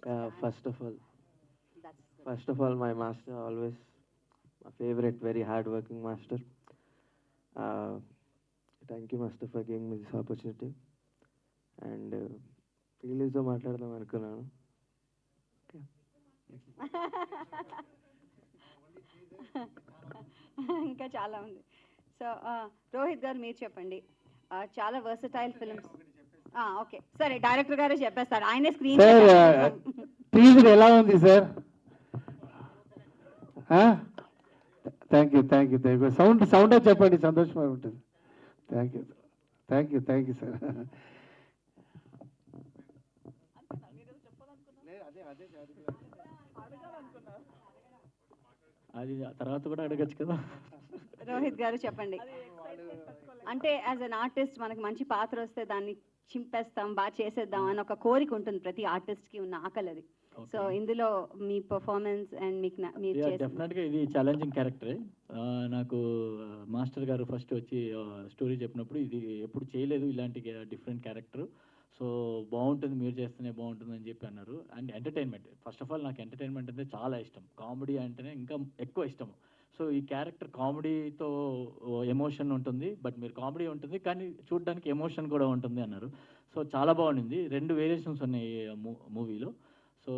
First of all, my master always my favorite, very hard-working master. Uh, Thank you, master, for giving me this opportunity. And రిలీజ్లో మాట్లాడదాం అనుకున్నాను. ఇంకా చాలా ఉంది. So Rohit గారు మీరు చెప్పండి. చాలా వర్సటైల్ ఫిల్మ్స్. ఓకే సరే, డైరెక్టర్ గారే చెప్పేస్తారు, ఆయనే స్క్రీన్. సార్ టీజర్ ఎలా ఉంది సార్? థ్యాంక్ యూ సౌండ్ చెప్పండి, సంతోషంగా ఉంటుంది. Thank you sir. అది తర్వాత కూడా అడగచ్చు కదా. రోహిత్ గారు చెప్పండి. అంటే యాజ్ అన్ ఆర్టిస్ట్ మనకి మంచి పాత్ర వస్తే దాన్ని చింపేస్తాం, బాగా చేసేద్దాం అని ఒక కోరిక ఉంటుంది ప్రతి ఆర్టిస్ట్కి ఉన్న ఆకలి అది. సో ఇందులో మీ పర్ఫార్మెన్స్ అండ్ మీరు డెఫినెట్గా ఇది ఛాలెంజింగ్ క్యారెక్టరే. నాకు మాస్టర్ గారు ఫస్ట్ వచ్చి స్టోరీ చెప్పినప్పుడు ఇది ఎప్పుడు చేయలేదు ఇలాంటి డిఫరెంట్ క్యారెక్టర్, సో బాగుంటుంది, మీరు చేస్తేనే బాగుంటుంది అని చెప్పి అన్నారు. And entertainment, first of all నాకు ఎంటర్టైన్మెంట్ అంటే చాలా ఇష్టం, కామెడీ అంటేనే ఇంకా ఎక్కువ ఇష్టం. సో ఈ క్యారెక్టర్ కామెడీతో ఎమోషన్ ఉంటుంది, బట్ మీరు కామెడీ ఉంటుంది కానీ చూడడానికి ఎమోషన్ కూడా ఉంటుంది అన్నారు. సో చాలా బాగుండింది, 2 వేరియేషన్స్ ఉన్నాయి మూవీలో. సో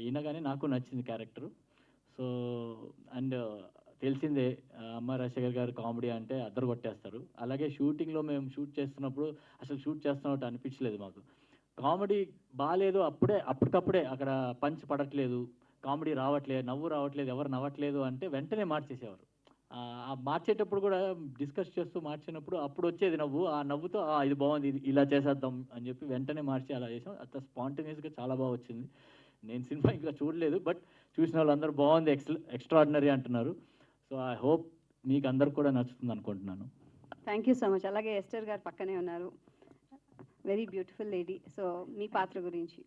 ఈయనగానే నాకు నచ్చింది క్యారెక్టరు. సో అండ్ తెలిసిందే అమ్మ రాజశేఖర్ గారు కామెడీ అంటే అద్దరు కొట్టేస్తారు. అలాగే షూటింగ్లో మేము షూట్ చేస్తున్నప్పుడు అసలు షూట్ చేస్తున్నట్టు అనిపించలేదు మాకు. కామెడీ బాగాలేదు, అప్పటికప్పుడే అక్కడ పంచ్ పడట్లేదు, కామెడీ రావట్లేదు, నవ్వు రావట్లేదు, ఎవరు నవ్వట్లేదు అంటే వెంటనే మార్చేసేవారు. మార్చేటప్పుడు కూడా డిస్కస్ చేస్తూ మార్చినప్పుడు అప్పుడు వచ్చేది నవ్వు, ఆ నవ్వుతో ఇది బాగుంది, ఇది ఇలా చేసేద్దాం అని చెప్పి వెంటనే మార్చి అలా చేసాం. అంత స్పాంటేనియస్గా చాలా బాగా వచ్చింది. నేను సినిమా ఇంకా చూడలేదు, బట్ చూసిన వాళ్ళందరూ బాగుంది, ఎక్స్ట్రాడినరీ అంటున్నారు. సో ఐ హోప్ మీకు అందరికి కూడా నచ్చుతుంది అనుకుంటున్నాను. Thank you so much. అలాగే ఎస్టర్ గారు పక్కనే ఉన్నారు, వెరీ బ్యూటిఫుల్ లేడీ. సో మీ పాత్ర గురించి.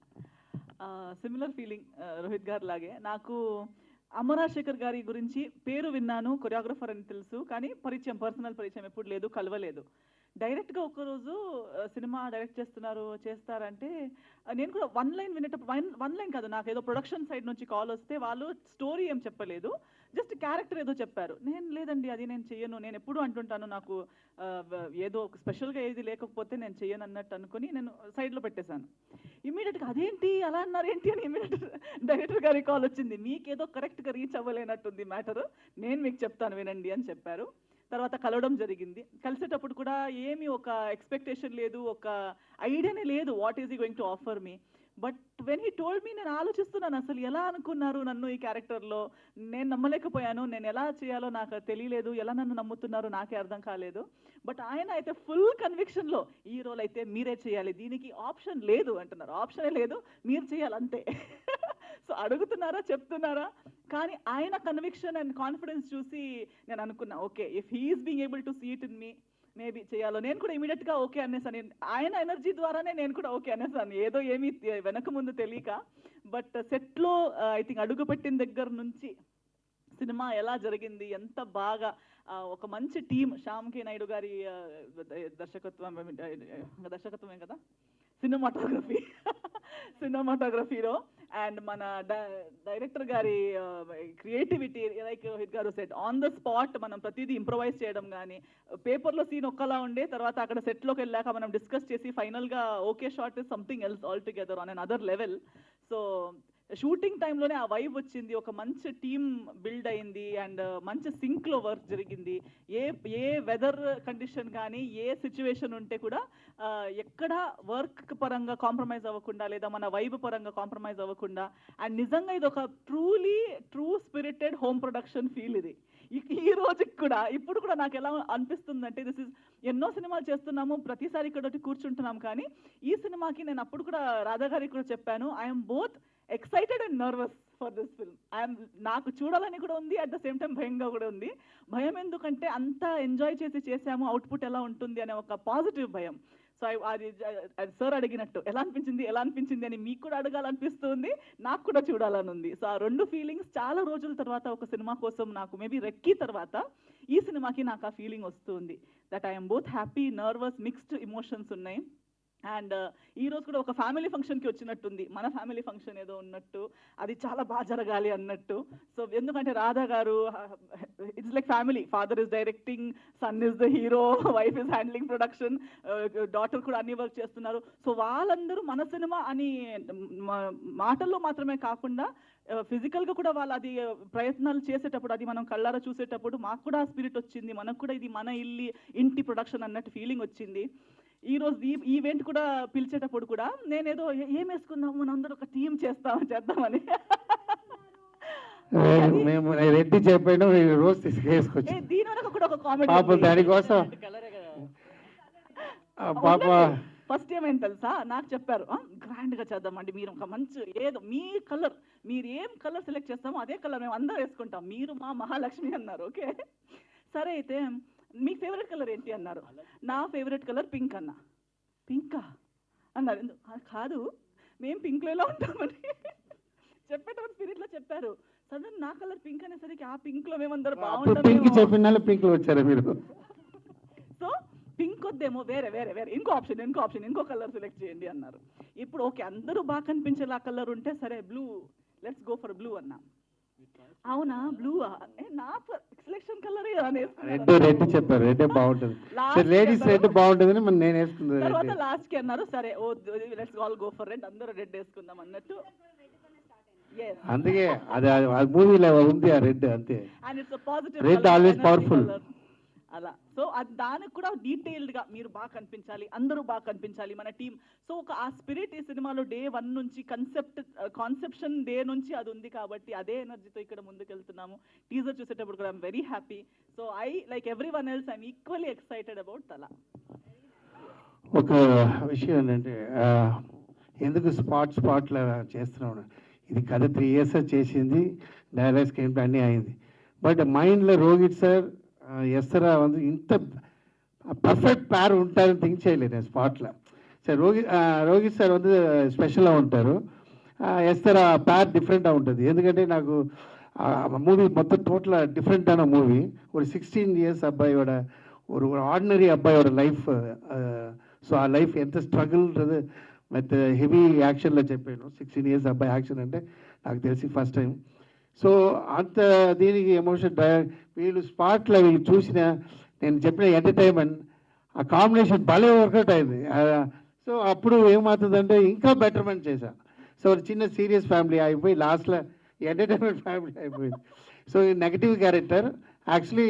సిమిలర్ ఫీలింగ్ రోహిత్ గారు లాగే. నాకు అమరాశేఖర్ గారి గురించి పేరు విన్నాను, కొరియోగ్రఫర్ అని తెలుసు, కానీ పర్సనల్ పరిచయం ఎప్పుడు లేదు, కలవలేదు. డైరెక్ట్గా ఒక్కరోజు సినిమా డైరెక్ట్ చేస్తారంటే నేను కూడా 1 లైన్ వినేటప్పుడు, 1 లైన్ కాదు, నాకు ఏదో ప్రొడక్షన్ సైడ్ నుంచి కాల్ వస్తే వాళ్ళు స్టోరీ ఏం చెప్పలేదు, జస్ట్ క్యారెక్టర్ ఏదో చెప్పారు. నేను లేదండి అది నేను చెయ్యను, నేను ఎప్పుడు అంటుంటాను నాకు ఏదో స్పెషల్గా ఏది లేకపోతే నేను చెయ్యను అన్నట్టు అనుకుని నేను సైడ్లో పెట్టేశాను. ఇమీడియట్గా అదేంటి అలా అన్నారు ఏంటి అని ఇమీడియట్ డైరెక్టర్ గారికి కాల్ వచ్చింది, మీకేదో కరెక్ట్గా రీచ్ అవ్వలేనట్టుంది మ్యాటర్, నేను మీకు చెప్తాను వినండి అని చెప్పారు. తర్వాత కలవడం జరిగింది. కలిసేటప్పుడు కూడా ఏమీ ఒక ఎక్స్పెక్టేషన్ లేదు, ఒక ఐడియానే లేదు వాట్ ఈజ్ ఈ going to offer me. But when he told మీ, నేను ఆలోచిస్తున్నాను అసలు ఎలా అనుకున్నారు నన్ను ఈ క్యారెక్టర్లో, నేను నమ్మలేకపోయాను, నేను ఎలా చేయాలో నాకు తెలియలేదు, ఎలా నన్ను నమ్ముతున్నారో నాకే అర్థం కాలేదు. బట్ ఆయన అయితే ఫుల్ కన్విక్షన్లో ఈ రోల్ అయితే మీరే చేయాలి, దీనికి ఆప్షన్ లేదు అంటున్నారు. ఆప్షనే లేదు, మీరు చేయాలి అంతే. సో అడుగుతున్నారా చెప్తున్నారా, కానీ ఆయన కన్విక్షన్ అండ్ కాన్ఫిడెన్స్ చూసి నేను అనుకున్నా, okay if he is being able to see it in me, maybe చేయాలో. నేను కూడా ఇమీడియట్గా ఓకే అనేసాను, ఆయన ఎనర్జీ ద్వారానే నేను కూడా ఓకే అనేసాను, ఏదో ఏమీ వెనక ముందు తెలియక. బట్ సెట్లో ఐ థింక్ అడుగుపెట్టిన దగ్గర నుంచి సినిమా ఎలా జరిగింది, ఎంత బాగా ఒక మంచి టీం, శ్యామ్ కే నాయుడు గారి దర్శకత్వమే కదా, సినిమాటోగ్రఫీలో అండ్ మన డైరెక్టర్ గారి క్రియేటివిటీ, లైక్ రోహిత్ గారు సెట్ ఆన్ ద స్పాట్ మనం ప్రతిదీ ఇంప్రొవైజ్ చేయడం, కానీ పేపర్లో సీన్ ఒక్కలా ఉండే తర్వాత అక్కడ సెట్లోకి వెళ్ళాక మనం డిస్కస్ చేసి ఫైనల్గా okay shot is something else all together on an other level. So shooting టైంలోనే ఆ వైబ్ వచ్చింది, ఒక మంచి టీమ్ బిల్డ్ అయింది అండ్ మంచి సింక్లో వర్క్ జరిగింది. ఏ వెదర్ కండిషన్ కానీ ఏ సిచ్యువేషన్ ఉంటే కూడా ఎక్కడ వర్క్ పరంగా కాంప్రమైజ్ అవ్వకుండా లేదా మన వైబ్ పరంగా కాంప్రమైజ్ అవ్వకుండా, అండ్ నిజంగా ఇది ఒక true spirited home production feel ఇది. ఈ రోజుకి కూడా ఇప్పుడు కూడా నాకు ఎలా అనిపిస్తుందంటే, దిస్ ఇస్ ఎన్నో సినిమాలు చేస్తున్నాము, ప్రతిసారి ఇక్కడ కూర్చుంటున్నాం, కానీ ఈ సినిమాకి నేను అప్పుడు కూడా రాధా గారికి కూడా చెప్పాను, I'm both excited and nervous for this film. నాకు చూడాలని కూడా ఉంది, అట్ ద సేమ్ టైం భయంగా కూడా ఉంది. భయం ఎందుకంటే అంత ఎంజాయ్ చేసాము, అవుట్పుట్ ఎలా ఉంటుంది అనే ఒక పాజిటివ్ భయం. సో అది సార్ అడిగినట్టు ఎలా అనిపించింది అని మీకు కూడా అడగాలనిపిస్తుంది, నాకు కూడా చూడాలని ఉంది. సో ఆ 2 ఫీలింగ్స్ చాలా రోజుల తర్వాత ఒక సినిమా కోసం నాకు మేబీ రెక్కి తర్వాత ఈ సినిమాకి నాకు ఆ ఫీలింగ్ వస్తుంది, that I'm both happy, nervous, mixed emotions ఉన్నాయి. అండ్ ఈ రోజు కూడా ఒక ఫ్యామిలీ ఫంక్షన్కి వచ్చినట్టుంది, మన ఫ్యామిలీ ఫంక్షన్ ఏదో ఉన్నట్టు, అది చాలా బాగా జరగాలి అన్నట్టు. సో ఎందుకంటే రాధా గారు it's like family, father is directing, son is the hero, wife is handling production, daughter కూడా అన్ని వర్క్ చేస్తున్నారు. సో వాళ్ళందరూ మన సినిమా అని మాటల్లో మాత్రమే కాకుండా ఫిజికల్గా కూడా వాళ్ళు అది ప్రయత్నాలు చేసేటప్పుడు, అది మనం కళ్ళారా చూసేటప్పుడు మాకు కూడా ఆ స్పిరిట్ వచ్చింది, మనకు కూడా ఇది మన ఇంటి ప్రొడక్షన్ అన్నట్టు ఫీలింగ్ వచ్చింది. ఈ రోజు ఈ ఈవెంట్ కూడా పిలిచేటప్పుడు కూడా నేనేదో ఏం వేసుకుందాము, మన అందరూ ఒక టీం చేద్దామని మేము రెడ్డి చెప్పాను, రోజు తీసుకేసుకొచ్చి దీని వరకు కూడా ఒక పాప కామెడీ. దానికోసం పాప ఫస్ట్ ఏమైంది తెలుసా, నాకు చెప్పారు గ్రాండ్ గా చేద్దామండి, మీరు ఒక మంచి ఏదో మీ కలర్, మీరు ఏం కలర్ సెలెక్ట్ చేస్తామో అదే కలర్ మేము అందరం వేసుకుంటాం, మీరు మా మహాలక్ష్మి అన్నారు. ఓకే సరే అయితే మీ ఫేవరెట్ కలర్ ఏంటి అన్నారు. నా ఫేవరెట్ కలర్ పింక్ అన్న. పింకా అన్నారు. కాదు మేము పింక్లో ఎలా ఉంటామని చెప్పేటప్పుడు స్పిరిట్లో చెప్పారు. సడన్ నా కలర్ పింక్ అనేసరికి ఆ పింక్లో మేమందరం పింక్ బాగుంటాం. చెప్పిన పింక్ లో వచ్చారా మీరు? సో పింక్ వద్దేమో, వేరే ఇంకో ఆప్షన్ ఇంకో కలర్ సెలెక్ట్ చేయండి అన్నారు. ఇప్పుడు ఓకే అందరూ బాగా కనిపించేలా కలర్ ఉంటే సరే blue, let's go for blue అన్నా. అవునా బ్లూ, నా సెలెక్షన్ కలర్ రెడ్ చెప్పారు, రెడ్ బాగుంటుంది, లేడీస్ రెడ్ బాగుంటుంది అని నేను వేసుకున్నాను. తర్వాత లాస్ట్ కి అన్నారు సరే oh let's all go for red, అందరూ రెడ్ వేసుకుందాం అన్నట్టు. అందుకే అది మూవీలో ఉంది ఆ రెడ్, అంతే. And it's positive red always powerful అలా. సో దానికి కూడా డీటెయిల్డ్ గా మీరు బాగా కనిపించాలి, అందరూ బాగా కనిపించాలి మన టీం. సో ఒక ఆ స్పిరిట్ ఈ సినిమాలో డే 1 నుంచి కాన్సెప్షన్ డే నుంచి అది ఉంది కాబట్టి అదే ఎనర్జీతో ఇక్కడ ముందుకెళ్తున్నాము. టీజర్ చూసేటప్పుడు కూడా I'm very happy. So I like every one else I'm equally excited about తల. ఒక విషయం ఏంటంటే ఎందుకు స్పాట్లో చేస్తున్నాను, ఇది కథ 3 years చేసింది, డైలాగ్ స్క్రీన్ ప్లే అన్నీ అయింది. బట్ మైండ్లో రోహిత్ సార్ ఎస్తరా வந்து ఇంత పర్ఫెక్ట్ పేర్ ఉంటారని థింక్ చేయలేదు నేను స్పాట్లో. సార్ రోహిత్ సార్ வந்து స్పెషల్గా ఉంటారు, ఎస్తరా పేర్ డిఫరెంట్గా ఉంటుంది. ఎందుకంటే నాకు మూవీ మొత్తం టోటల్ డిఫరెంటాன మూవీ. ஒரு 16 years అబ్బాయిயோட ஒரு ஆர்டினரி అబ్బాయిயோட லைஃப். సో ఆ లైఫ్ ఎంత స్ట్రగుల్ன்றது విత్ హెవీ యాక్షన్లో చెప్పాను. 16 years అబ్బాయి యాక్షన్ అంటే నాకు తెలిసి ఫస్ట్ టైం. సో అంత దీనికి ఎమోషన్ వీళ్ళు స్పాట్లో వీళ్ళు చూసిన నేను చెప్పిన ఎంటర్టైన్మెంట్ ఆ కాంబినేషన్ భలే వర్కౌట్ అయింది. సో అప్పుడు ఏమవుతుందంటే ఇంకా బెటర్మెంట్ చేశాను. సో చిన్న సీరియస్ ఫ్యామిలీ అయిపోయి లాస్ట్లో ఎంటర్టైన్మెంట్ ఫ్యామిలీ అయిపోయింది. So negative character actually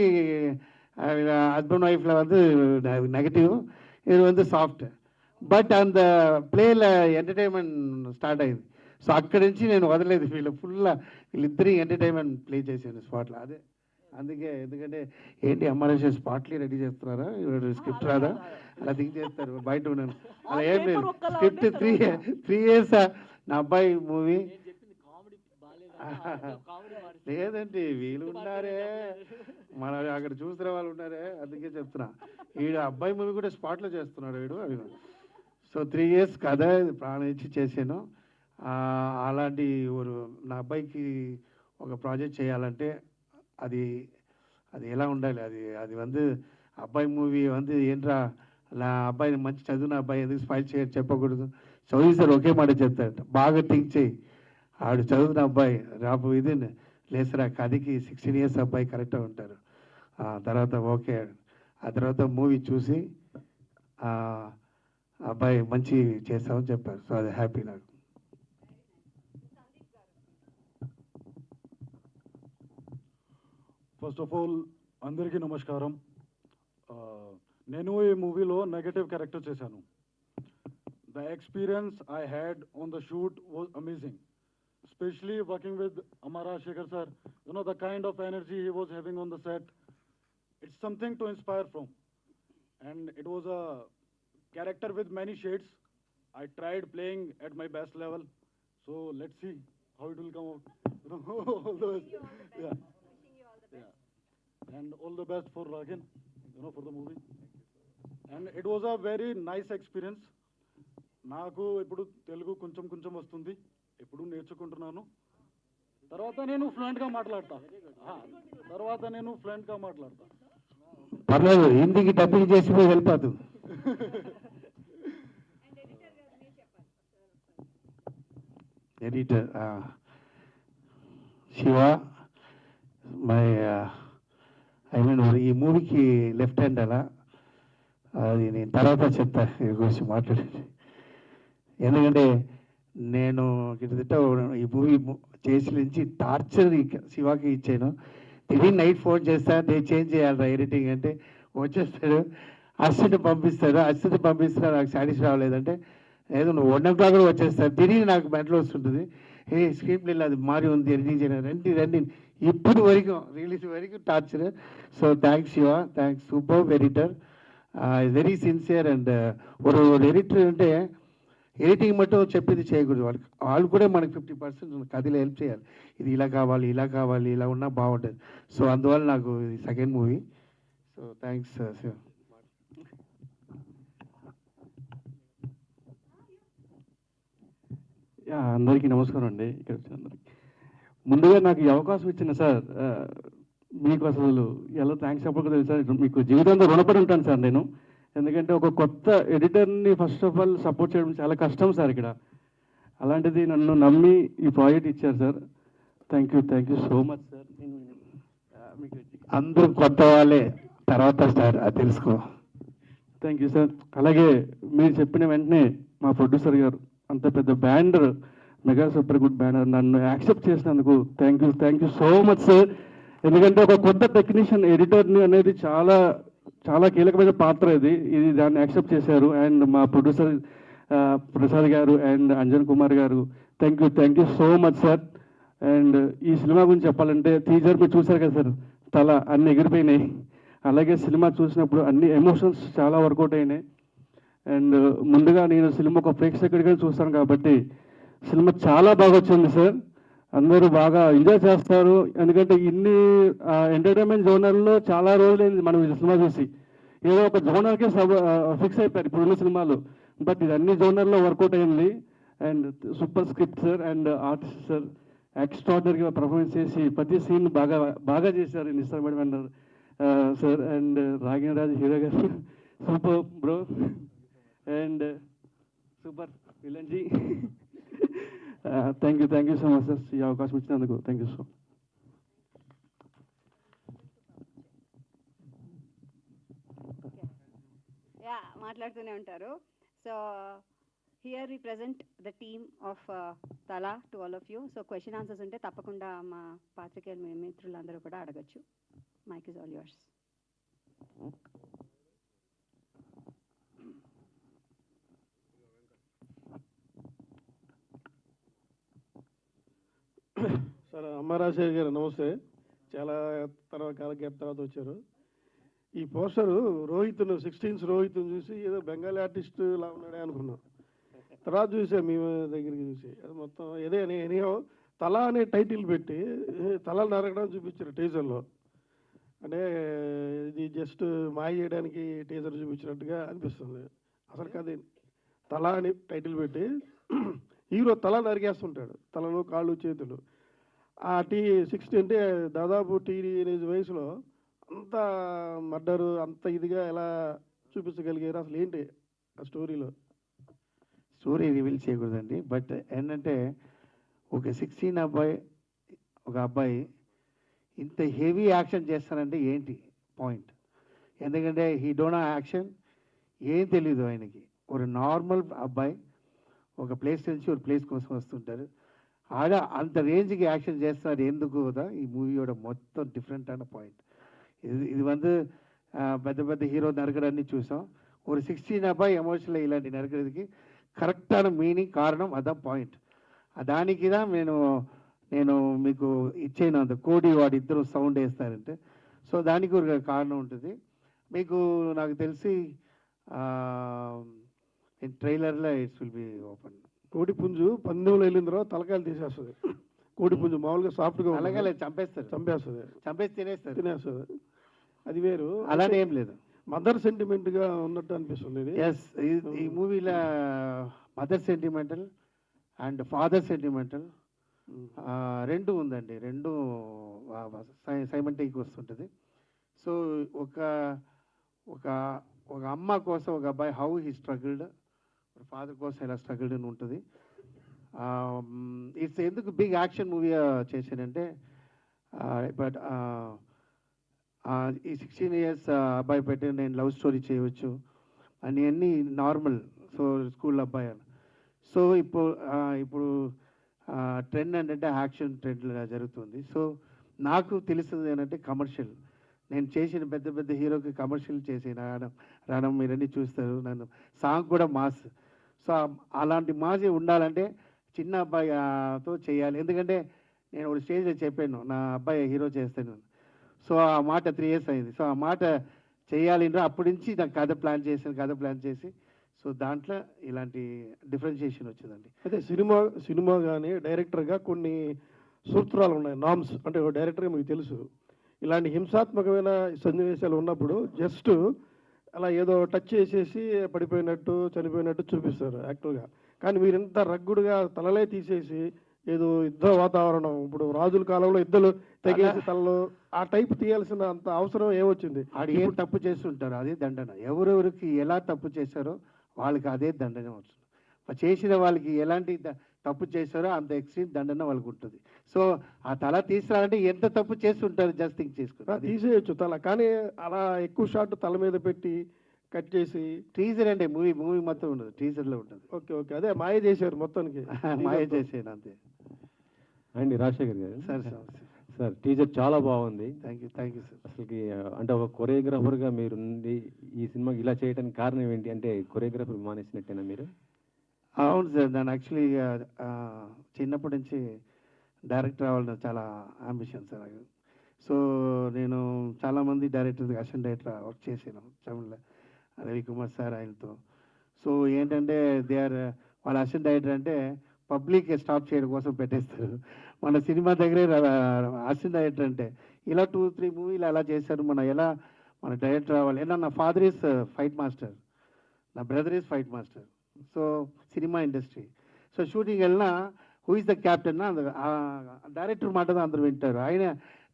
husband వైఫ్లో வந்து நெகட்டிவ், இது வந்து సాఫ్ట్. బట్ அந்த ప్లేలో ఎంటర్టైన్మెంట్ స్టార్ట్ అయింది. సో అక్కడి నుంచి నేను వదలేదు, వీళ్ళిద్దరి ఎంటర్టైన్మెంట్ ప్లే చేశాను స్పాట్లో. అదే అందుకే, ఎందుకంటే ఏంటి అమ్మాయి స్పాట్లీ రెడీ చేస్తున్నారా, స్క్రిప్ట్ రాదా అలా థింక్ చేస్తారు బయట ఉన్నాను. అలా ఏం లేదు, స్క్రిప్ట్ 3 years నా అబ్బాయి మూవీ. లేదండి వీళ్ళు ఉన్నారే, మన అక్కడ చూసిన వాళ్ళు ఉన్నారే, అందుకే చెప్తున్నా. వీడు అబ్బాయి మూవీ కూడా స్పాట్లో చేస్తున్నాడు వీడు అడిగిన. సో 3 years కథ ప్రాణం ఇచ్చి చేశాను. అలాంటి నా అబ్బాయికి ఒక ప్రాజెక్ట్ చేయాలంటే అది ఎలా ఉండాలి, అది வந்து అబ్బాయి మూవీ வந்து ఏంట్రా నా అబ్బాయిని మంచి చదివిన అబ్బాయి ఎందుకు స్పైల్ చెప్పకూడదు. చదివి సార్ ఒకే మాట చెప్తారట, బాగా థింక్ చేయి, ఆడు చదువుతున్న అబ్బాయి రాబో ఇది లేసరా కథకి 16 years అబ్బాయి కరెక్ట్గా ఉంటారు. తర్వాత ఓకే, ఆ తర్వాత మూవీ చూసి అబ్బాయి మంచి చేస్తామని చెప్పారు. సో అది హ్యాపీ నాకు. ఫస్ట్ ఆఫ్ ఆల్ అందరికీ నమస్కారం. నేను ఈ మూవీలో నెగటివ్ క్యారెక్టర్ చేశాను. The experience I had on the shoot was amazing, especially working with Amara Shekhar sir. You know, the kind of energy he was having on the set, it's something to inspire from. And it was a character with many shades. I tried playing at my best level. So let's see how it will come out. All the best. Yeah. Yeah. And all the best for Ragin, for the movie. And it was a very nice experience. నాకు ఇప్పుడు తెలుగు కొంచెం వస్తుంది, ఎప్పుడు నేర్చుకుంటున్నాను. తర్వాత నేను ఫ్లూయెంట్గా మాట్లాడతా. పర్లేదు, హిందీకి డబ్బింగ్ చేసి వెళ్ళిపోతుంది. Editor Shiva my I mean ఈ మూవీకి లెఫ్ట్ హ్యాండ్ అలా అది నేను తర్వాత చెప్తా ఈ గురించి మాట్లాడేది. ఎందుకంటే నేను గిట్టదిట్ట ఈ మూవీ చేసి నుంచి టార్చర్ శివాకి ఇచ్చాను. తిరిగి నైట్ ఫోన్ చేస్తా, నేను చేంజ్ చేయాలి ఎడిటింగ్ అంటే వచ్చేస్తాడు, అసిస్టెంట్ పంపిస్తున్నా నాకు సాటిస్ఫై అవ్వలేదంటే ఏదో నువ్వు 1 o'clock కూడా వచ్చేస్తాను. తిరిగి నాకు మెంటల్ వస్తుంటుంది, స్క్రీన్ ప్లేలో అది మారి ఉంది ఎడిటింగ్ చేయడం రండి ఇప్పుడు వరకు రిలీజ్ వరకు torture. So thanks Shiva, thanks super editor, very sincere. And ఒక ఎడిటర్ అంటే ఎడిటింగ్ మట్టు చెప్పింది చేయకూడదు, వాళ్ళు కూడా మనకి 50% కథలో హెల్ప్ చేయాలి. ఇది ఇలా కావాలి ఇలా ఉన్నా బాగుంటుంది. సో అందువల్ల నాకు ఇది second movie. So thanks Shiva. అందరికీ నమస్కారం అండి. ఇక్కడ వచ్చిన అందరికి ముందుగా నాకు ఈ అవకాశం ఇచ్చిన సార్ మీకు అసలు ఎలా థ్యాంక్స్ చెప్పకూడదు తెలుసు సార్. మీకు జీవితంలో రుణపడి ఉంటాను సార్ నేను. ఎందుకంటే ఒక కొత్త ఎడిటర్ని ఫస్ట్ ఆఫ్ ఆల్ సపోర్ట్ చేయడం చాలా కష్టం సార్ ఇక్కడ. అలాంటిది నన్ను నమ్మి ఈ ప్రాజెక్ట్ ఇచ్చారు sir. Thank you so much sir. నేను మీకు అందరూ కొత్త వాళ్ళే, తర్వాత సార్ అది తెలుసుకో. Thank you sir. అలాగే మీరు చెప్పిన వెంటనే మా ప్రొడ్యూసర్ గారు అంత పెద్ద banner, mega super good banner నన్ను యాక్సెప్ట్ చేసినందుకు thank you so much sir. ఎందుకంటే ఒక కొత్త టెక్నీషియన్ ఎడిటర్ని అనేది చాలా చాలా కీలకమైన పాత్ర ఇది దాన్ని యాక్సెప్ట్ చేశారు. అండ్ మా ప్రొడ్యూసర్ ప్రసాద్ గారు అండ్ అంజన్ కుమార్ గారు thank you so much sir. And ఈ సినిమా గురించి చెప్పాలంటే టీజర్ మీరు చూశారు కదా సార్, తల అన్ని ఎగిరిపోయినాయి. అలాగే సినిమా చూసినప్పుడు అన్ని ఎమోషన్స్ చాలా వర్కౌట్ అయినాయి. అండ్ ముందుగా నేను సినిమా ఒక ప్రేక్షకుడిగా చూస్తాను కాబట్టి సినిమా చాలా బాగా వచ్చింది సార్. అందరూ బాగా ఎంజాయ్ చేస్తారు. ఎందుకంటే ఇన్ని ఎంటర్టైన్మెంట్ జోనర్లో చాలా రోజులైంది మనం ఈ సినిమా చూసి. ఏదో ఒక జోనర్కే ఫిక్స్ అయిపోయారు ఇప్పుడున్న సినిమాలు. బట్ ఇది అన్ని జోనర్లో వర్కౌట్ అయింది. And super script sir and artist sir ఎక్స్ట్రాడనరీగా పర్ఫార్మెన్స్ చేసి ప్రతి సీన్ బాగా చేశారు నిశ్చయమైన సార్. అండ్ రాగిణరాజు హీరో గారు సూపర్ బ్రో అండ్ సూపర్ విలన్జీ. Thank you so much sir ఈ అవకాశం ఇచ్చినందుకు. Thank you so. మాట్లాడుతూనే ఉంటారు. So here we present the team of Thala to all of you. So question answers ఉంటే తప్పకుండా మా పాత్రికేయులు మీ మిత్రులందరూ కూడా అడగచ్చు. Mic is all yours. Sir అమ్మరాజశేఖర్ గారు నమస్తే. చాలా కాల గ్యాప్ తర్వాత వచ్చారు. ఈ పోస్టరు రోహిత్ను 16 రోహిత్ను చూసి ఏదో బెంగాలీ ఆర్టిస్ట్ లా ఉన్నాడే అనుకున్నాం. తర్వాత చూసా మీ దగ్గరికి చూసి అది మొత్తం ఏదే ఎనీహో తల అనే టైటిల్ పెట్టి తల నరకడం చూపించారు టీజర్లో. అంటే ఇది జస్ట్ మాయ చేయడానికి టీజర్ చూపించినట్టుగా అనిపిస్తుంది. అసలు కాదు, తల అని టైటిల్ పెట్టి హీరో తల నరికేస్తుంటాడు, తలలో కాళ్ళు చేతులు. ఆ 60 అంటే దాదాపు టీనేజ్ వయసులో అంత మర్డరు అంత ఇదిగా ఎలా చూపించగలిగారు? అసలు ఏంటి ఆ స్టోరీలో? స్టోరీ రివీల్ చేయకూడదండి. బట్ ఏంటంటే ఒక 16 అబ్బాయి, ఒక అబ్బాయి ఇంత హెవీ యాక్షన్ చేస్తానంటే ఏంటి పాయింట్? ఎందుకంటే హీ డోంట్ నో యాక్షన్, ఏం తెలీదు ఆయనకి. ఒక నార్మల్ అబ్బాయి ఒక ప్లేస్ నుంచి ఒక ప్లేస్ కోసం వస్తుంటారు. ఆడ అంత రేంజ్కి యాక్షన్ చేస్తున్నారు ఎందుకు కదా? ఈ మూవీயோட మొత్తం డిఫరెంట్ అన్న పాయింట్ ఇది வந்து పెద్ద పెద్ద హీరో నరకడాన్ని చూసాం. ఒక 16 అబ్బాయి ఎమోషనల్ ఇలాంటి నరకడానికి కరెక్టాன మీనింగ్ కారణం అదా పాయింట్. దానికి నేను మీకు ఇచ్చాను అంత కోడి వాడు ఇద్దరు సౌండ్ వేస్తారంటే. సో దానికి ఒక కారణం ఉంటుంది. మీకు నాకు తెలిసి ట్రైలర్లో ఇట్స్ విల్ బి ఓపెన్. కోడి పుంజు పందెంలో వెళ్ళిన తర్వాత తలకాయలు తీసేస్తుంది. కోడి పుంజు మామూలుగా సాఫ్ట్గా అలాగే చంపేస్తారు, చంపేసి తినేస్తుంది. అది వేరు. అలానే ఏం లేదు, మదర్ సెంటిమెంట్గా ఉన్నట్టు అనిపిస్తుంది ఇది. ఎస్, ఈ మూవీలో mother sentimental and father sentimental రెండు ఉందండి. రెండు సైమంటిక్ వస్తుంటుంది. సో ఒక ఒక ఒక అమ్మ కోసం ఒక అబ్బాయి హౌ హీ స్ట్రగుల్డ్, ఫాదర్ కోసం ఎలా స్ట్రగుల్డ్ అని ఉంటుంది. ఇట్స్ ఎందుకు బిగ్ యాక్షన్ మూవీ చేశానంటే బట్ ఈ 16 years అబ్బాయి పెట్టి నేను లవ్ స్టోరీ చేయవచ్చు అని అన్నీ నార్మల్. సో స్కూల్ అబ్బాయి అని. సో ఇప్పుడు ట్రెండ్ ఏంటంటే యాక్షన్ ట్రెండ్ జరుగుతుంది. సో నాకు తెలిసింది ఏంటంటే కమర్షియల్. నేను చేసిన పెద్ద పెద్ద హీరోకి కమర్షియల్ చేసి రావడం మీరన్నీ చూస్తారు. నన్ను సాంగ్ కూడా మాస్. సో అలాంటి మాస్ ఉండాలంటే చిన్న అబ్బాయితో చేయాలి. ఎందుకంటే నేను ఒక స్టేజ్లో చెప్పాను నా అబ్బాయి హీరో చేస్తాను. సో ఆ మాట 3 years అయింది. సో ఆ మాట చేయాలి అప్పటి నుంచి నాకు కథ ప్లాన్ చేసి సో దాంట్లో ఇలాంటి డిఫరెన్షియేషన్ వచ్చిందండి. అయితే సినిమా కానీ డైరెక్టర్గా కొన్ని సూత్రాలు ఉన్నాయి, నామ్స్. అంటే ఒక డైరెక్టర్గా మీకు తెలుసు, ఇలాంటి హింసాత్మకమైన సన్నివేశాలు ఉన్నప్పుడు జస్ట్ అలా ఏదో టచ్ చేసేసి పడిపోయినట్టు చనిపోయినట్టు చూపిస్తారు యాక్టర్గా. కానీ మీరు ఇంత రగ్గుడుగా తలలే తీసేసి ఏదో యుద్ధ వాతావరణం, ఇప్పుడు రాజుల కాలంలో యుద్ధాలు తెగేసి తలలో ఆ టైప్ తీయాల్సిన అంత అవసరం ఏమొచ్చింది? ఆడు ఏం తప్పు చేస్తుంటారు అదే దండన. ఎవరెవరికి ఎలా తప్పు చేశారో వాళ్ళకి అదే దండన వస్తుంది. చేసిన వాళ్ళకి ఎలాంటి తప్పు చేశారో అంత ఎక్స్ట్రీమ్ దండన వాళ్ళకి ఉంటుంది. సో ఆ తల తీసారంటే ఎంత తప్పు చేస్తుంటారు జస్ట్ థింక్ చేసుకుంటారు. తీసేయచ్చు తల, కానీ అలా ఎక్కువ షాట్ తల మీద పెట్టి కట్ చేసి టీజర్ అంటే మూవీ మొత్తం ఉండదు, టీజర్లో ఉంటుంది. ఓకే అదే మాయ చేశారు మొత్తానికి. మాయ చేసాను అంతే అండి. రాజశేఖర్ గారు సార్ టీజర్ చాలా బాగుంది. Thank you sir. అసలుకి అంటే ఒక కొరియోగ్రాఫర్గా మీరు ఈ సినిమాకి ఇలా చేయడానికి కారణం ఏంటి? అంటే కొరియోగ్రాఫర్ మానేసినట్టేనా మీరు? అవును సార్, నేను యాక్చువల్లీ చిన్నప్పటి నుంచి డైరెక్టర్ అవ్వాలని చాలా అంబిషన్ సార్ నాకు. సో నేను చాలామంది డైరెక్టర్స్ అసిస్టెంట్ డైరెక్టర్ వర్క్ చేశాను తమిళ్లో, రవికుమార్ సార్ ఆయనతో. సో ఏంటంటే వాళ్ళ అసిస్టెంట్ డైరెక్టర్ అంటే పబ్లిక్ స్టాప్ చేయడం కోసం పెట్టేస్తారు. మన సినిమా దగ్గరే అసిస్టెంట్ డైరెక్టర్ అంటే ఇలా 2-3 మూవీలు అలా చేశారు. మన డైరెక్టర్ అవ్వాలి. ఏదన్నా నా ఫాదర్ ఈస్ ఫైట్ మాస్టర్, నా brother is fight master. So cinema industry. So shooting వెళ్ళినా who is the captain director మాట అందరూ వింటారు. ఆయన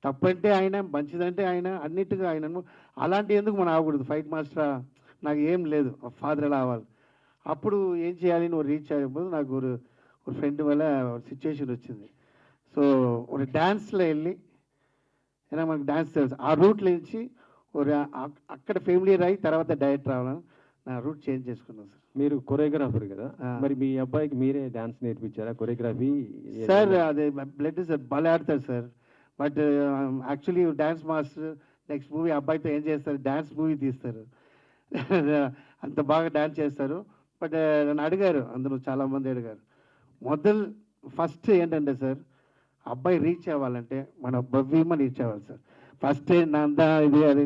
తప్పంటే ఆయన, మంచిదంటే ఆయన, అన్నిటిగా ఆయన. అలాంటి ఎందుకు మనం ఆగకూడదు? ఫైట్ మాస్టర్ నాకు ఏం లేదు, ఫాదర్ ఎలా అవ్వాలి. అప్పుడు ఏం చేయాలి? నువ్వు రీచ్ అయ్యేప్పుడు నాకు ఒక ఫ్రెండ్ వల్ల సిచ్యువేషన్ వచ్చింది. సో ఒక డ్యాన్స్లో వెళ్ళి ఏదైనా మనకు డ్యాన్స్ తెలుసు, ఆ రూట్లో నుంచి అక్కడ ఫెమిలియర్ అయ్యి తర్వాత డైరెక్టర్ రావాలని నా రూట్ చేంజ్ చేసుకున్నాను సార్. మీరు కొరియోగ్రాఫర్ కదా, మరి మీ అబ్బాయికి మీరే డాన్స్ నేర్పించారా కొరియోగ్రఫీ? సార్ అదే బ్లడ్ సార్ భలే ఆడతారు sir. But actually dance master next movie అబ్బాయితో ఏం చేస్తారు? డ్యాన్స్ మూవీ తీస్తారు. అంత బాగా డ్యాన్స్ చేస్తారు. బట్ నన్ను అడిగారు, అందరూ చాలామంది అడిగారు, ఫస్ట్ ఏంటంటే సార్ అబ్బాయి రీచ్ అవ్వాలంటే మన భవ్యమ రీచ్ అవ్వాలి సార్. ఫస్ట్ అంతా ఇది అది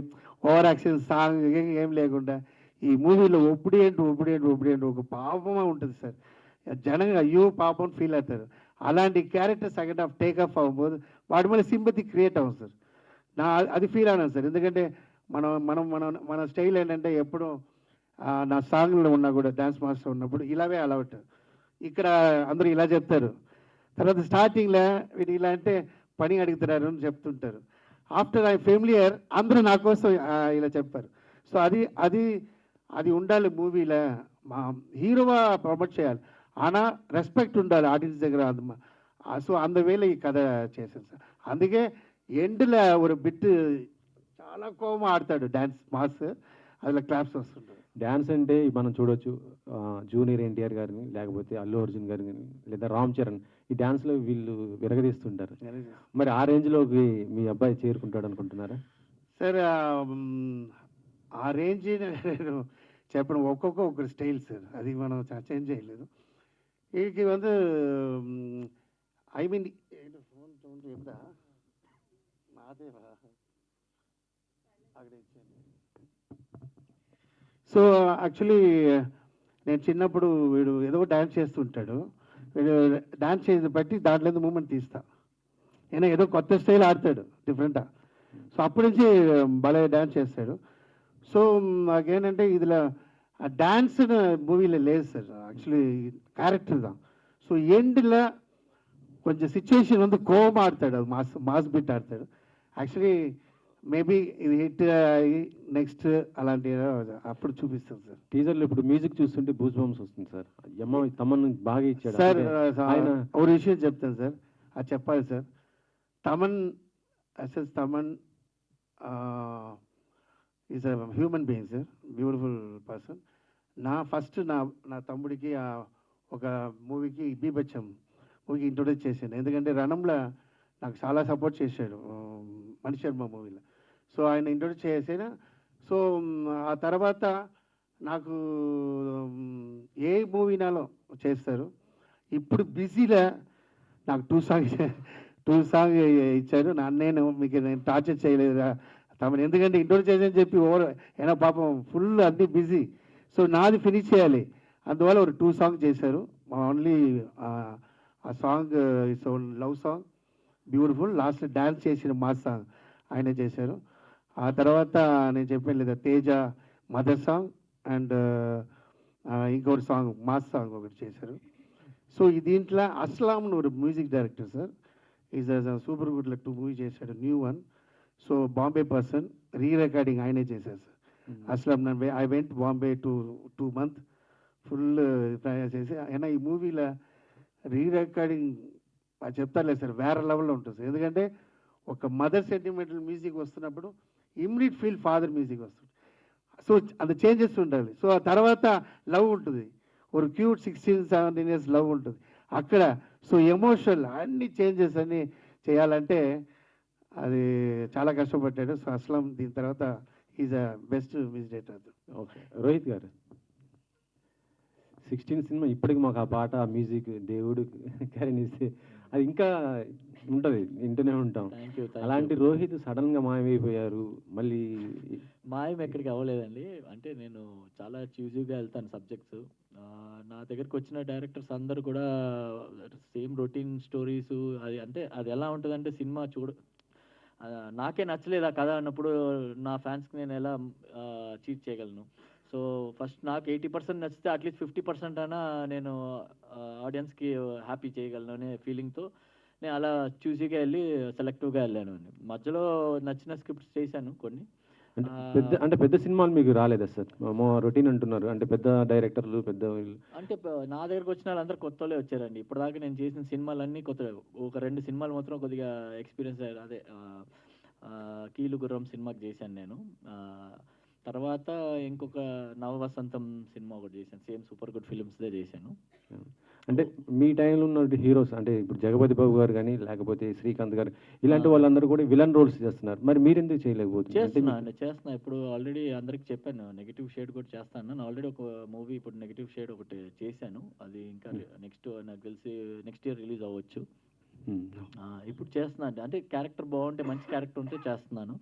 ఓవర్ యాక్షన్ సాంగ్ ఏం లేకుండా ఈ మూవీలో ఒప్పుడు ఏంటి ఒక పాపమే ఉంటుంది సార్. జనంగా అయ్యో పాపం ఫీల్ అవుతారు. అలాంటి character second half take off అవ్వబోదు వాడి మీద సింపతి క్రియేట్ అవ్వదు సార్. అది ఫీల్ అయినాను సార్. ఎందుకంటే మన స్టైల్ ఏంటంటే ఎప్పుడు నా సాంగ్లో ఉన్నా కూడా డ్యాన్స్ మాస్టర్ ఉన్నప్పుడు ఇలాగే అలవాటు. ఇక్కడ అందరూ ఇలా చెప్తారు, తర్వాత స్టార్టింగ్లో వీడు ఇలా అంటే పని అడుగుతున్నారు అని చెప్తుంటారు. ఆఫ్టర్ ఐ ఫెమిలియర్ అందరూ నా కోసం ఇలా చెప్పారు. సో అది ఉండాలి మూవీలో. మా హీరోగా ప్రమోట్ చేయాలి, ఆనా రెస్పెక్ట్ ఉండాలి ఆడియన్స్ దగ్గర. సో అందువేళ ఈ కథ చేశాను సార్. అందుకే ఎండ్లో ఒక బిట్ చాలా కోపం ఆడతాడు డ్యాన్స్ మాస్, అదిలో క్లాప్స్ వస్తుంటారు. డ్యాన్స్ అంటే మనం చూడొచ్చు జూనియర్ ఎన్టీఆర్ గారిని, లేకపోతే అల్లు అర్జున్ గారిని, లేదా రామ్ చరణ్, ఈ డ్యాన్స్లో వీళ్ళు విరగదీస్తుంటారు. మరి ఆ రేంజ్లోకి మీ అబ్బాయి చేరుకుంటాడు అనుకుంటున్నారా? సార్ ఆ రేంజ్ నేను చెప్పడం ఒక్కొక్క స్టైల్ సార్, అది మనం చేంజ్ చేయలేదు. వీడికి ఐ మీన్ ఫోన్ చెప్తా నాదే అక్కడ ఇచ్చాను. సో యాక్చువల్లీ నేను చిన్నప్పుడు వీడు ఏదో డ్యాన్స్ చేస్తుంటాడు, వీడు డ్యాన్స్ చేసి బట్టి దాంట్లో మూమెంట్ తీస్తా. నేను ఏదో కొత్త స్టైల్ ఆడతాడు డిఫరెంట్గా. సో అప్పటి నుంచి భలే డ్యాన్స్ చేస్తాడు. సో నాకేంటంటే ఇదిలో డ్యాన్స్ మూవీలో లేదు సార్, యాక్చువల్లీ క్యారెక్టర్ దా. సో ఎండ్లో కొంచెం సిచ్యువేషన్ కోపం ఆడతాడు, మాస్ బిట్ ఆడతాడు. యాక్చువల్లీ మేబీ ఇది హిట్ నెక్స్ట్ అలాంటి అప్పుడు చూపిస్తాం సార్. టీజర్లో ఇప్పుడు మ్యూజిక్ చూస్తుంటే బూస్ బంప్స్ వస్తుంది సార్. యమ్మ తమన్ బాగా ఇచ్చాడు సార్ ఆయన. ఒక విషయం చెప్తాను సార్, అది చెప్పాలి sir. Thaman assess Thaman is a human being sir, beautiful person. First నా తమ్ముడికి ఒక మూవీకి బీభత్సం మూవీకి ఇంట్రొడ్యూస్ చేశాను. ఎందుకంటే రణంలో నాకు చాలా సపోర్ట్ చేశాడు మణి శర్మ మూవీలో. సో ఆయన ఇంట్రొడ్యూస్ చేసాను. సో ఆ తర్వాత నాకు ఏ మూవీనాలో చేస్తారు. ఇప్పుడు బిజీలో నాకు టూ సాంగ్ ఇచ్చారు. నేను నేను టార్చర్ చేయలేదురా తమను, ఎందుకంటే ఇంట్రొడ్యూస్ చేసాను చెప్పి అయినా పాపం ఫుల్ అన్నీ బిజీ. సో నాది ఫినిష్ చేయాలి, అందువల్ల ఒక 2 సాంగ్ చేశారు. ఓన్లీ ఆ song it's love song, beautiful. Last dance చేసిన మాస్ సాంగ్ ఆయనే చేశారు. ఆ తర్వాత నేను చెప్పాను లేదా తేజ మదర్ సాంగ్ అండ్ ఇంకొకటి సాంగ్ మాస్ సాంగ్ ఒకటి చేశారు. సో దీంట్లో Aslam Nooru music director sir, is super good luck 2 movie చేశాడు, new one. So Bombay person, re recording ఆయనే చేశారు సార్. Aslam I went Bombay 2 months full ప్రయాణం చేసి. అయినా ఈ మూవీలో రీ రికార్డింగ్ అది చెప్తారులే సార్, వేరే లెవెల్లో ఉంటుంది సార్. ఎందుకంటే ఒక మదర్ సెంటిమెంటల్ మ్యూజిక్ వస్తున్నప్పుడు ఇమ్మీడియట్ ఫీల్ ఫాదర్ మ్యూజిక్ వస్తుంది. సో అది చేంజెస్ ఉండాలి. సో ఆ తర్వాత లవ్ ఉంటుంది, ఒక క్యూట్ 16-17 years లవ్ ఉంటుంది అక్కడ. సో ఎమోషనల్ అన్ని చేంజెస్ అన్నీ చేయాలంటే అది చాలా కష్టపడ్డాడు. సో అస్లాం దీని తర్వాత is a best music director. Okay Rohit గారు, 16 సినిమా ఇప్పటికి మాకు ఆ పాట ఆ మ్యూజిక్ దేవుడు కరణిస్తే అది ఇంకా ఉంటుంది, వింటూనే ఉంటాం. Thank you. అలాంటి రోహిత్ సడన్గా మాయమైపోయారు. మళ్ళీ మాయం ఎక్కడికి అవ్వలేదండి. అంటే నేను చాలా చూజీగా వెళ్తాను సబ్జెక్ట్స్. నా దగ్గరికి వచ్చిన డైరెక్టర్స్ అందరూ కూడా సేమ్ రొటీన్ స్టోరీస్. అది అంటే అది ఎలా ఉంటుందంటే సినిమా నాకే నచ్చలేదు ఆ కథ అన్నప్పుడు నా ఫ్యాన్స్కి నేను ఎలా చీట్ చేయగలను. సో ఫస్ట్ నాకు 80% నచ్చితే అట్లీస్ట్ 50% అయినా నేను ఆడియన్స్కి హ్యాపీ చేయగలను అనే ఫీలింగ్తో నేను అలా చూసీగా వెళ్ళి సెలెక్టివ్గా వెళ్ళాను. మధ్యలో నచ్చిన స్క్రిప్ట్స్ చేశాను కొన్ని. పెద్ద సినిమాలు మీకు రాలేదా సార్? రొటీన్ అంటున్నారు, అంటే పెద్ద డైరెక్టర్లు పెద్ద అంటే నా దగ్గరకు వచ్చిన వాళ్ళందరూ కొత్త వాళ్ళే వచ్చారండి. ఇప్పటిదాకా నేను చేసిన సినిమాలన్నీ కొత్త. ఒక 2 సినిమాలు మాత్రం కొద్దిగా ఎక్స్పీరియన్స్ అదే కీలు గుర్రం సినిమాకి చేశాను నేను. తర్వాత ఇంకొక నవవసంతం సినిమా ఒకటి చేశాను, సేమ్ సూపర్ గుడ్ ఫిలిమ్స్దే చేశాను. అంటే మీ టైంలో ఉన్న హీరోస్ అంటే ఇప్పుడు జగపతి బాబు గారు కానీ లేకపోతే శ్రీకాంత్ గారు ఇలాంటి వాళ్ళందరూ కూడా విలన్ రోల్స్ చేస్తున్నారు. మరి మీరు ఎందుకు చేయలేకపోతున్నారు? చేస్తున్నా ఇప్పుడు ఆల్రెడీ అందరికి చెప్పాను, నెగిటివ్ షేడ్ కూడా చేస్తాను. నేను ఆల్రెడీ ఒక మూవీ ఇప్పుడు నెగిటివ్ షేడ్ ఒకటి చేశాను. అది ఇంకా నెక్స్ట్ నాకు తెలిసి నెక్స్ట్ ఇయర్ రిలీజ్ అవ్వచ్చు. ఇప్పుడు చేస్తున్నాను, అంటే క్యారెక్టర్ బాగుంటే మంచి క్యారెక్టర్ ఉంటే చేస్తున్నాను.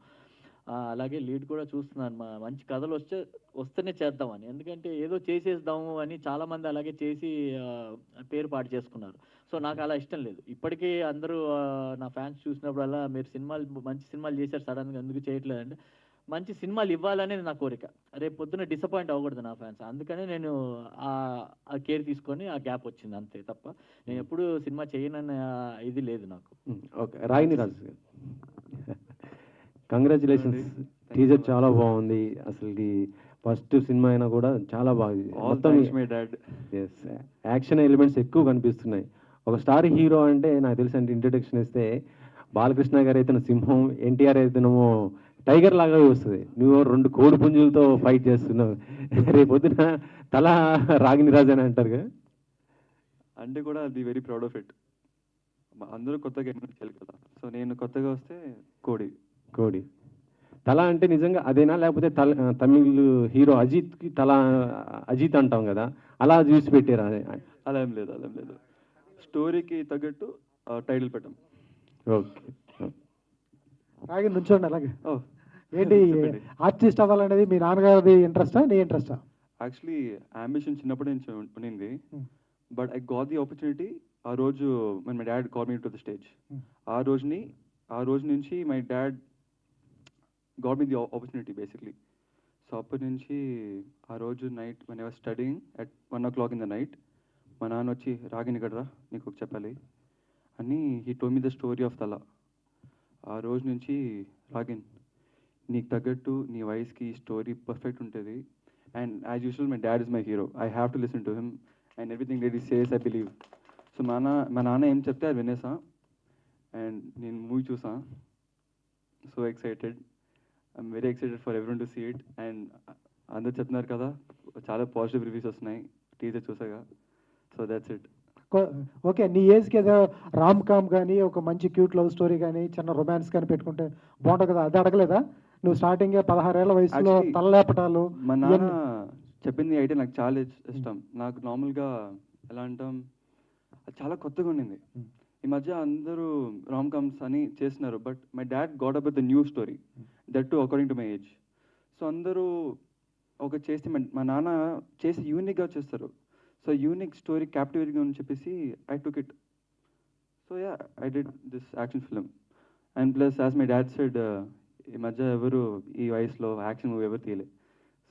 అలాగే లీడ్ కూడా చూస్తున్నాను, మంచి కథలు వస్తేనే చేద్దామని. ఎందుకంటే ఏదో చేసేద్దాము అని చాలామంది అలాగే చేసి పేరు పాటు చేసుకున్నారు. సో నాకు అలా ఇష్టం లేదు. ఇప్పటికీ అందరూ నా ఫ్యాన్స్ చూసినప్పుడల్లా మీరు మంచి సినిమాలు చేశారు, సడన్గా ఎందుకు చేయట్లేదంటే మంచి సినిమాలు ఇవ్వాలనేది నా కోరిక. రేపు పొద్దున్న డిసప్పాయింట్ అవ్వకూడదు నా ఫ్యాన్స్. అందుకనే నేను ఆ కేర్ తీసుకొని ఆ గ్యాప్ వచ్చింది అంతే తప్ప నేను ఎప్పుడు సినిమా చేయనన్న ఇది లేదు నాకు. ఓకే రాయిని రాజు గారు, కంగ్రాచులేషన్స్. టీజర్ చాలా బాగుంది. అసలుకి ఫస్ట్ సినిమా అయినా కూడా చాలా బాగుంది. మొత్తం యాక్షన్ ఎలిమెంట్స్ ఎక్కువ కనిపిస్తున్నాయి. ఒక స్టార్ హీరో అంటే నాకు తెలిసి అంటే ఇంట్రొడక్షన్ ఇస్తే బాలకృష్ణ గారు అయితే సింహం, ఎన్టీఆర్ అయితేనేమో టైగర్ లాగా వస్తుంది. నువ్వు 2 కోడి పుంజులతో ఫైట్ చేస్తున్నావు. రేపొద్దున తల రాగిని రాజు అని అంటారు కదా. అంటే కూడా అది వెరీ ప్రౌడ్ ఆఫ్ ఇట్. అందరూ కొత్తగా ఎన్నో చేయాలి కదా. సో నేను కొత్తగా వస్తే కోడి తల అంటే నిజంగా అదేనా, లేకపోతే తమిళ్ హీరో అజిత్కి తల అజిత్ అంటాం కదా, అలా చూసి పెట్టారా? అలా ఏం లేదు, స్టోరీకి తగ్గట్టు టైటిల్ పెట్టాం. ఓకే అలాగే నుంచోండి. అలాగే ఏంటి ఆర్టిస్ట్ అవ్వాలనేది మీ నాన్నగారిది ఇంట్రెస్టా, నీ ఇంట్రెస్టా? యాక్చువల్లీ అంబిషన్ చిన్నప్పటి నుంచి ఉన్నింది, but I got the opportunity. ఆ రోజు my dad call me to the stage. ఆ రోజు నుంచి my dad got me the opportunity basically. So అప్పటి నుంచి ఆ రోజు night when I was studying at 1 o'clock in the night, మా నాన్న వచ్చి రాగిని గడ్రా నీకు ఒక చెప్పాలి అని he told me the story of Thala. ఆ రోజు నుంచి రాగిన్ నీకు తగ్గట్టు నీ వయసుకి స్టోరీ పర్ఫెక్ట్ ఉంటుంది. And as usual my dad is my hero. I have to listen to him and everything that he says I believe. So మా నాన్న ఏం చెప్తే అది వినేసా అండ్ నేను మూవీ చూసా. So excited, I'm very excited for everyone to see it. And అందరు చెప్తున్నారు కదా, చాలా పాజిటివ్ రివ్యూస్ వస్తున్నాయి టీజర్ చూసాక. So that's it. ఓకే, నీ ఏజ్కి ఏదో రామ్ కామ్ కానీ ఒక మంచి క్యూట్ లవ్ స్టోరీ కానీ చిన్న రొమాన్స్ కానీ పెట్టుకుంటే బాగుంటుంది కదా, అది అడగలేదా నువ్వు? స్టార్టింగ్ 16 ఏళ్ల వయసులో Actually, తలలేపటాలు మా నాన్న చెప్పింది అయితే నాకు చాలా ఇష్టం. నాకు నార్మల్గా ఎలా అంటాం, అది చాలా కొత్తగా ఉండింది. ఈ మధ్య అందరూ రామ్ కామ్స్ అని చేస్తున్నారు, but my dad got up with the new story, that to according to my age. So అందరూ ఒక చేస్తే మా నాన్న చేసి యూనిక్గా చేస్తారు. సో యూనిక్ స్టోరీ క్యాప్టివేటింగ్ అని చెప్పేసి I took it. So yeah, I did this action film. And plus as my dad said, ఈ మధ్య ఎవరు ఈ వయసులో యాక్షన్ మూవీ ఎవరు తీయలే.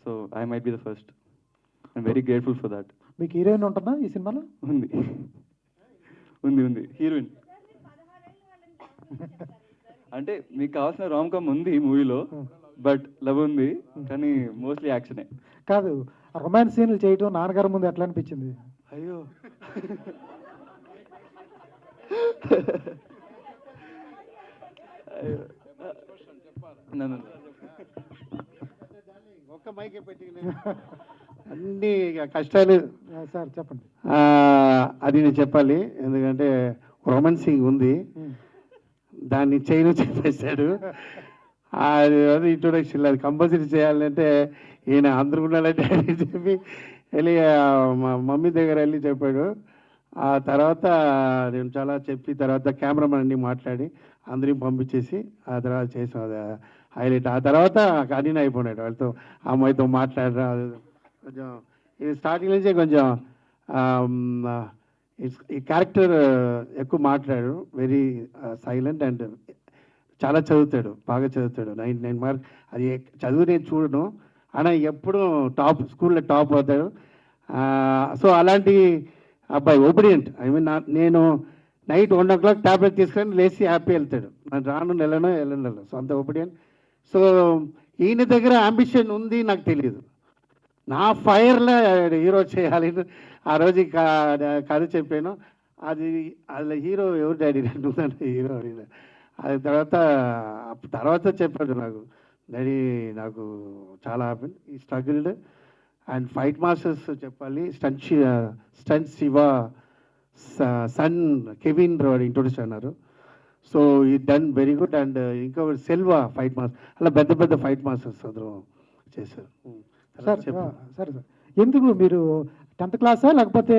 So I might be the first. I'm very grateful for that. మీకు హీరోయిన్ ఉంటుందా ఈ సినిమాలో? ఉంది ఉంది ఉంది హీరోయిన్. అంటే మీకు కావాల్సిన రామ్ కామ్ ఉంది ఈ మూవీలో, బట్ లవ్ ఉంది, కానీ మోస్ట్లీ యాక్షనే. కాదు, రొమాన్స్ సీన్లు చేయటం నాన్నగారి ముందు ఎట్లా అనిపించింది? అయ్యో ఒక్క మైకే పెట్టి అన్ని కష్టాలు. సార్ చెప్పండి. అది నేను చెప్పాలి, ఎందుకంటే రొమాన్సింగ్ ఉంది, దాన్ని చేయను చెప్పేశాడు. అది ఇంట్రొడక్షన్, అది కంపల్సరీ చేయాలంటే ఈయన అందరూ ఉండాలంటే అని చెప్పి వెళ్ళి మా మమ్మీ దగ్గర వెళ్ళి చెప్పాడు. ఆ తర్వాత నేను చాలా చెప్పి తర్వాత కెమెరామెన్ అన్ని మాట్లాడి అందరిని పంపించేసి ఆ తర్వాత చేసాం. అది హైలైట్. ఆ తర్వాత అన్నీ అయిపోయినాడు వాళ్ళతో, అమ్మాయితో మాట్లాడరా. కొంచెం ఇది స్టార్టింగ్ నుంచే కొంచెం ఈ క్యారెక్టర్ ఎక్కువ మాట్లాడు, వెరీ సైలెంట్ అండ్ చాలా చదువుతాడు, బాగా చదువుతాడు. 99 మార్క్. అది చదువు నేను చూడను, ஆனால் ఎప్పుడూ టాప్, స్కూల్లో టాప్ అవుతాడు. సో అలాంటి అబ్బాయి ఒబిడియంట్. ఐ మీన్ నేను నైట్ 1 o'clock ట్యాబ్లెట్ తీసుకొని లేచి హ్యాపీ వెళ్తాడు. నేను రాను వెళ్ళను. సో అంత ఒబిడియంట్. సో ఈయన దగ్గర అంబిషన్ ఉంది, నాకు తెలియదు. నా ఫైర్లో హీరో చేయాలి. ఆ రోజు కథ చెప్పాను. అది హీరో ఎవరు డాడీ, నువ్వుంటే హీరో అడిగిన. అది తర్వాత చెప్పాడు నాకు, డాడీ నాకు చాలా హ్యాపీ, ఈ స్ట్రగుల్డ్ అండ్ ఫైట్ మాస్టర్స్ చెప్పాలి. స్టంట్ శివ సన్ కెవిన్ వాడు ఇంట్రొడ్యూస్ అన్నారు. సో ఈ డన్ వెరీ గుడ్. అండ్ ఇంకొకటి సెల్వా ఫైట్ మాస్టర్, అలా పెద్ద పెద్ద ఫైట్ మాస్టర్స్ అందరూ చేశారు. సార్ సార్ ఎందుకు మీరు 10th క్లాసా లేకపోతే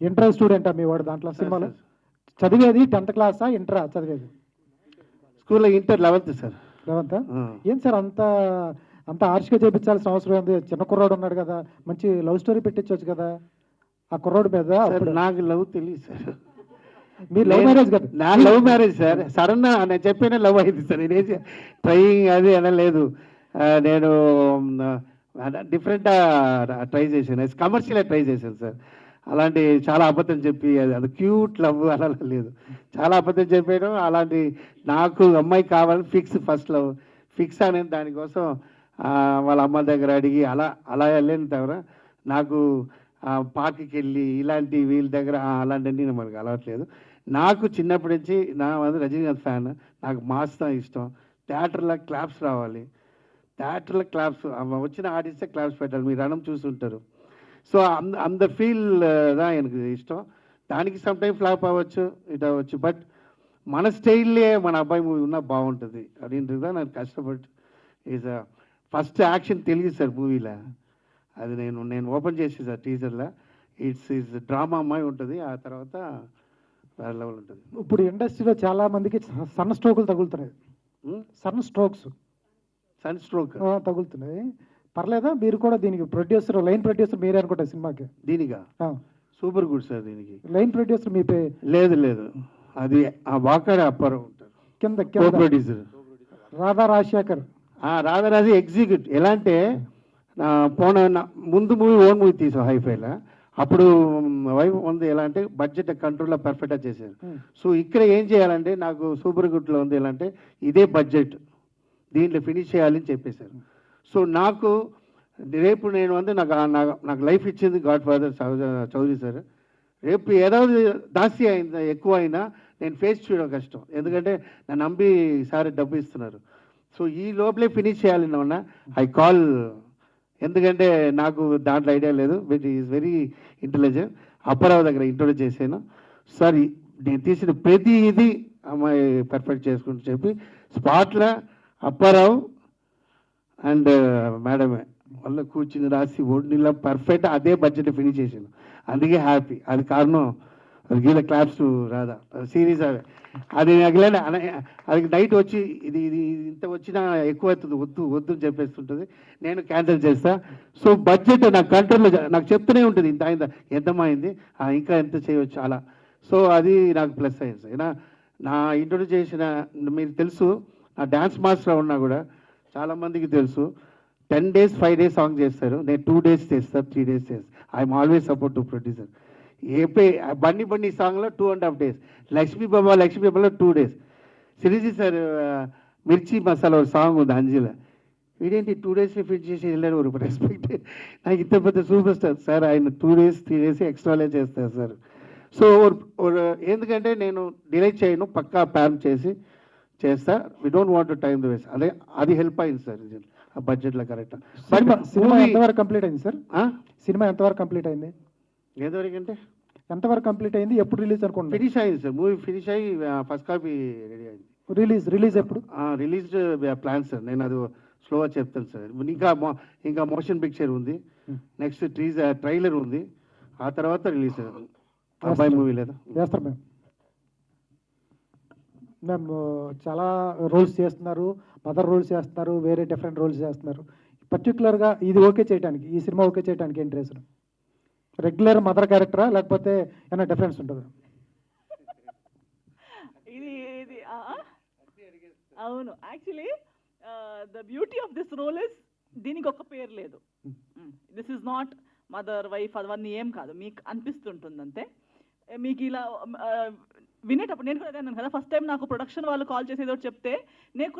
ఇంటర్ స్టూడెంటా మీ వాడు దాంట్లో సినిమాలో చదివేది? 10th క్లాసా ఇంటరా చదివేది? స్కూల్లో ఇంటర్ 11th సార్. 11th? ఏం సార్ అంత ఆర్ష్గా చేయించాల్సిన అవసరం ఉంది? చిన్న కుర్రాడు ఉన్నాడు కదా, మంచి లవ్ స్టోరీ పెట్టించవచ్చు కదా ఆ కుర్రాడు మీద. నాకు లవ్ తెలియదు సార్. మీరు లవ్ మ్యారేజ్ కదా? నా లవ్ మ్యారేజ్ సార్. సడన్ నేను చెప్పిన లవ్ అయింది సార్. నేనేసి ట్రైయింగ్ అది అనలేదు. నేను డిఫరెంట్ ట్రై చేశాను, కమర్షియల్గా ట్రై చేశాను సార్. అలాంటి చాలా అబద్ధం చెప్పి అది క్యూట్ లవ్ అలా లేదు, చాలా అబద్ధం చెప్పాను. అలాంటి నాకు అమ్మాయి కావాలని ఫస్ట్ లవ్ ఫిక్స్ అనేది. దానికోసం వాళ్ళ అమ్మ దగ్గర అడిగి అలా వెళ్ళిన తర్వాత నాకు పార్క్కి వెళ్ళి ఇలాంటి వీళ్ళ దగ్గర అలాంటివన్నీ మనకు అలవట్లేదు. నాకు చిన్నప్పటి నుంచి రజనీకాంత్ ఫ్యాన్, నాకు మాస్తా ఇష్టం. థియేటర్లో క్లాప్స్ రావాలి, థియేటర్లో క్లాప్స్ వచ్చిన ఆడిస్తే క్లాప్స్ పెట్టాలి. మీరు రణం చూస్తుంటారు. సో అంత ఫీల్ దా எனக்கு ఇష్టం. దానికి సమ్ టైం ఫ్లాప్ అవ్వచ్చు, ఇట్ అవ్వచ్చు, బట్ మన స్టైల్లే మన అబ్బాయి మూవీ ఉన్నా బాగుంటుంది அப்படின்றது தான் నేను కష్టపడి. ఈజ్ ఫస్ట్ యాక్షన్ తెలియదు సార్ మూవీలో. అది నేను ఓపెన్ చేసి సార్ టీజర్లో. ఈజ్ డ్రామా అమ్మాయి ఉంటుంది, ఆ తర్వాత వేరే లెవెల్ ఉంటుంది. ఇప్పుడు ఇండస్ట్రీలో చాలా మందికి సన్ స్ట్రోకులు తగులుతున్నాయి. సన్ స్ట్రోక్ తగులుతున్నాయి. పర్లేదా? మీరు కూడా దీనికి ప్రొడ్యూసర్, లైన్ ప్రొడ్యూసర్ మీరే అనుకుంటా సినిమాకి. దీనిగా సూపర్ గుడ్ సార్. దీనికి లైన్ ప్రొడ్యూసర్ మీ లేదు, అది ఆ వాకాడ అప్పారావు ఉంటారు కింద ప్రొడ్యూసర్. రాధా రాజశేఖర్. రాధారాజు ఎగ్జిక్యూటివ్. ఎలా అంటే ముందు మూవీ ఓన్ మూవీ తీసాం హైఫైలో. అప్పుడు వైఫ్ ఉంది. ఎలా అంటే బడ్జెట్ కంట్రోల్లో పర్ఫెక్ట్గా చేశారు. సో ఇక్కడ ఏం చేయాలంటే నాకు సూపర్ గుడ్లో ఉంది ఎలా అంటే ఇదే బడ్జెట్, దీంట్లో ఫినిష్ చేయాలని చెప్పేశారు. సో నాకు రేపు నేను నాకు లైఫ్ ఇచ్చింది గాడ్ ఫాదర్ చౌదరి సార్. రేపు ఏதாவது దాసి అయిందా ఎక్కువ అయినా నేను ఫేస్ చేయడం కష్టం, ఎందుకంటే నన్ను నమ్మి సార్ డబ్బు ఇస్తున్నారు. సో ఈ లోపలే ఫినిష్ చేయాలని ఉన్నా ఐ కాల్, ఎందుకంటే నాకు దాంట్లో ఐడియా లేదు, but is very intelligent. Apparao దగ్గర ఇంట్రొడ్యూస్ చేశాను. సార్ నేను తీసిన ప్రతి ఇది అమ్మాయి పర్ఫెక్ట్ చేసుకుంటూ చెప్పి స్పాట్లో అప్పారావు అండ్ మేడమే వల్ల కూర్చుని రాసి ఒడినిలా పర్ఫెక్ట్ అదే బడ్జెట్ ఫినిష్ చేశాను. అందుకే హ్యాపీ. అది కారణం గీల క్లాప్స్ రాదా సిరీస్ అవే అది అది నైట్ వచ్చి ఇది ఇది ఇంత వచ్చినా ఎక్కువ అవుతుంది, వద్దు వద్దు అని చెప్పేస్తుంటుంది, నేను క్యాన్సిల్ చేస్తా. సో బడ్జెట్ నా కంట్రోల్లో నాకు చెప్తూనే ఉంటుంది, ఇంత అయిందా ఎంతమా అయింది ఇంకా ఎంత చేయవచ్చు అలా. సో అది నాకు ప్లస్ అయింది సార్. నా ఇంట్రొడ్యూస్ చేసిన మీకు తెలుసు, నా డ్యాన్స్ మాస్టర్ ఉన్నా కూడా చాలామందికి తెలుసు 10 days 5 days సాంగ్ చేస్తారు, నేను 2 days చేస్తాను 3 days చేస్తాను. I'm always support to producer. బండి సాంగ్లో 2.5 days, లక్ష్మీ బాబాలో 2 days. సిరీజీ సార్ మిర్చి మసాలా ఒక సాంగ్ ఉంది అంజీలో, వీడేంటి 2 days ఫిట్ చేసి వెళ్ళారు ఒక రెస్పెక్ట్. నాకు ఇంత పెద్ద సూపర్ స్టార్ సార్, ఆయన 2 days 3 days ఎక్స్ట్రాలే చేస్తారు సార్. సో ఎందుకంటే నేను డిలే చేయను, పక్కా ప్లాన్ చేసి చేస్తా. We don't want to time the waste. అది హెల్ప్ అయింది సార్ ఆ బడ్జెట్లో కరెక్ట్. సినిమా ఎంతవరకు కంప్లీట్ అయింది సార్? సినిమా ఎంతవరకు కంప్లీట్ అయింది? ఏదవరకు అంటే ఎంతవరకు కంప్లీట్ అయింది, ఎప్పుడు రిలీజ్ అనుకుంటున్నాను? ఫినిష్ అయింది సార్, మూవీ ఫినిష్ అయ్యి ఫస్ట్ కాపీ రెడీ అయింది. రిలీజ్ ఎప్పుడు? రిలీజ్ ప్లాన్ సార్, నేను అది స్లోగా చెప్తాను సార్. ఇంకా మోషన్ పిక్చర్ ఉంది, నెక్స్ట్ ట్రైలర్ ఉంది, ఆ తర్వాత రిలీజ్ అబ్బాయి మూవీ లేదా చేస్తారు మేము చాలా రోల్స్ చేస్తున్నారు, మదర్ రోల్స్ చేస్తున్నారు, వేరే డిఫరెంట్ రోల్స్ చేస్తున్నారు. పర్టికులర్గా ఇది ఓకే చేయడానికి, ఈ సినిమా ఓకే చేయడానికి ఏంటి రీజన్? రెగ్యులర్ మదర్ క్యారెక్టరా లేకపోతే ఏమైనా డిఫరెన్స్ ఉంటుందా? ఇది అవును, actually the beauty of this role is దీనికి ఒక పేరు లేదు. This is not mother wife అవన్నీ ఏం కాదు, మీకు అనిపిస్తుంటుంది అంతే. మీకు ఇలా వినేటప్పుడు నేను కూడా అన్నాను కదా, ఫస్ట్ టైం నాకు ప్రొడక్షన్ వాళ్ళు కాల్ చేసి ఏదో చెప్తే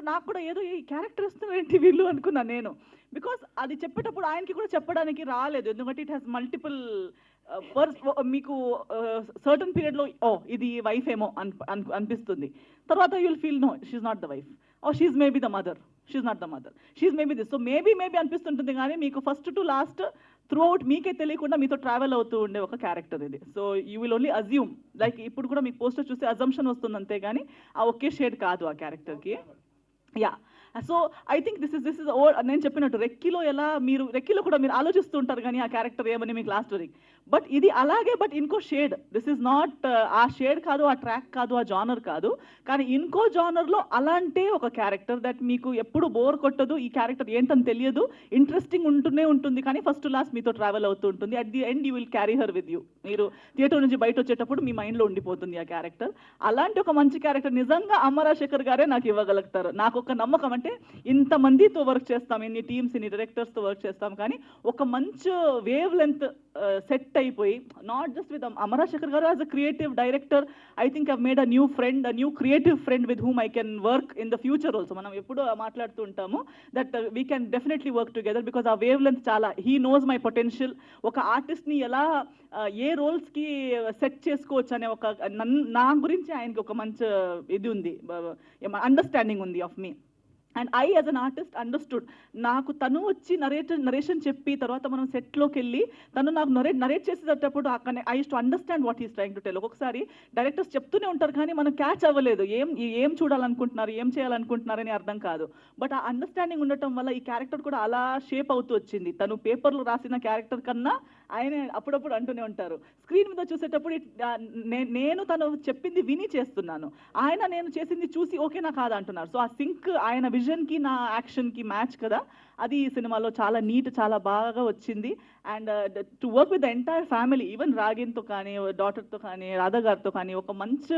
నాకు కూడా ఏదో ఈ క్యారెక్టర్ ఇస్తున్నారు ఏంటి వీళ్ళు అనుకున్నాను నేను. బికాస్ అది చెప్పేటప్పుడు ఆయనకి కూడా చెప్పడానికి రాలేదు, ఎందుకంటే ఇట్ హ్యాస్ మల్టిపుల్ మీకు సర్టన్ పీరియడ్లో ఇది వైఫ్ ఏమో అనిపిస్తుంది. తర్వాత you will feel no she's not the wife, she's maybe the mother, she's not the mother, she's maybe this. So maybe అనిపిస్తుంటుంది, కానీ మీకు first to last throughout మీకే తెలియకుండా మీతో ట్రావెల్ అవుతూ ఉండే ఒక క్యారెక్టర్ ఇది. So you will only assume, like ఇప్పుడు కూడా మీకు పోస్టర్ చూస్తే అజంప్షన్ వస్తుంది అంతే, కానీ ఆ ఒకే షేడ్ కాదు ఆ క్యారెక్టర్కి. Yeah, so I think this is నేను చెప్పినట్టు రెక్కిలో కూడా మీరు ఆలోచిస్తూ ఉంటారు కానీ ఆ క్యారెక్టర్ ఏమని మీకు లాస్ట్ వరకు, బట్ ఇది అలాగే, బట్ ఇంకో షేడ్. దిస్ ఈజ్ నాట్ ఆ షేడ్ కాదు, ఆ ట్రాక్ కాదు, ఆ జానర్ కాదు, కానీ ఇంకో జానర్లో అలాంటి ఒక క్యారెక్టర్ దట్ మీకు ఎప్పుడు బోర్ కొట్టదు. ఈ క్యారెక్టర్ ఏంటని తెలియదు, ఇంట్రెస్టింగ్ ఉంటూనే ఉంటుంది, కానీ ఫస్ట్ లాస్ట్ మీతో ట్రావెల్ అవుతూ ఉంటుంది. At the end you will carry her with you. మీరు థియేటర్ నుంచి బయట వచ్చేటప్పుడు మీ మైండ్లో ఉండిపోతుంది ఆ క్యారెక్టర్. అలాంటి ఒక మంచి క్యారెక్టర్ నిజంగా అమరాశేఖర్ గారే నాకు ఇవ్వగలుగుతారు. నాకు ఒక నమ్మకం, అంటే ఇంతమందితో వర్క్ చేస్తాం, ఇన్ని టీమ్స్ ఇన్ని డైరెక్టర్స్తో వర్క్ చేస్తాం, కానీ ఒక మంచి వేవ్ లెంత్ సెట్ అయిపోయి, నాట్ జస్ట్ విత్ అమరాశేఖర్ గారు as a creative director, I think I've made a new creative friend with whom I can work in the future also. మనం ఎప్పుడూ మాట్లాడుతూ ఉంటాము that we can definitely work together, because ఆ wave length చాలా, he knows my potential. ఒక ఆర్టిస్ట్ని ఎలా ఏ రోల్స్కి set చేసుకోవచ్చు అనే ఒక నా గురించి ఆయనకి ఒక మంచి ఇది ఉంది, అండర్స్టాండింగ్ ఉంది of me. And I as an artist understood. నాకు తను వచ్చి నరేషన్ చెప్పి తర్వాత మనం సెట్లోకి వెళ్ళి తను నాకు నరేట్ చేసేటప్పుడు I use to understand what is trying to tell. ఒక్కొక్కసారి డైరెక్టర్స్ చెప్తూనే ఉంటారు కానీ మనం క్యాచ్ అవ్వలేదు, ఏం చూడాలనుకుంటున్నారు, ఏం చేయాలనుకుంటున్నారని అర్థం కాదు. బట్ ఆ అండర్స్టాండింగ్ ఉండటం వల్ల ఈ క్యారెక్టర్ కూడా అలా షేప్ అవుతూ వచ్చింది. తను పేపర్లో రాసిన క్యారెక్టర్ కన్నా ఆయన అప్పుడప్పుడు అంటూనే ఉంటారు, స్క్రీన్ మీద చూసేటప్పుడు నేను తను చెప్పింది విని చేస్తున్నాను, ఆయన నేను చేసింది చూసి ఓకేనా కాదా అంటున్నారు. సో ఆ సింక్ ఆయన విజన్కి నా యాక్షన్కి మ్యాచ్ కదా, అది ఈ సినిమాలో చాలా నీట్, చాలా బాగా వచ్చింది. And to work with the entire family, even రాగిన్తో కానీ, డాటర్తో కానీ, రాధా గారితో కానీ, ఒక మంచి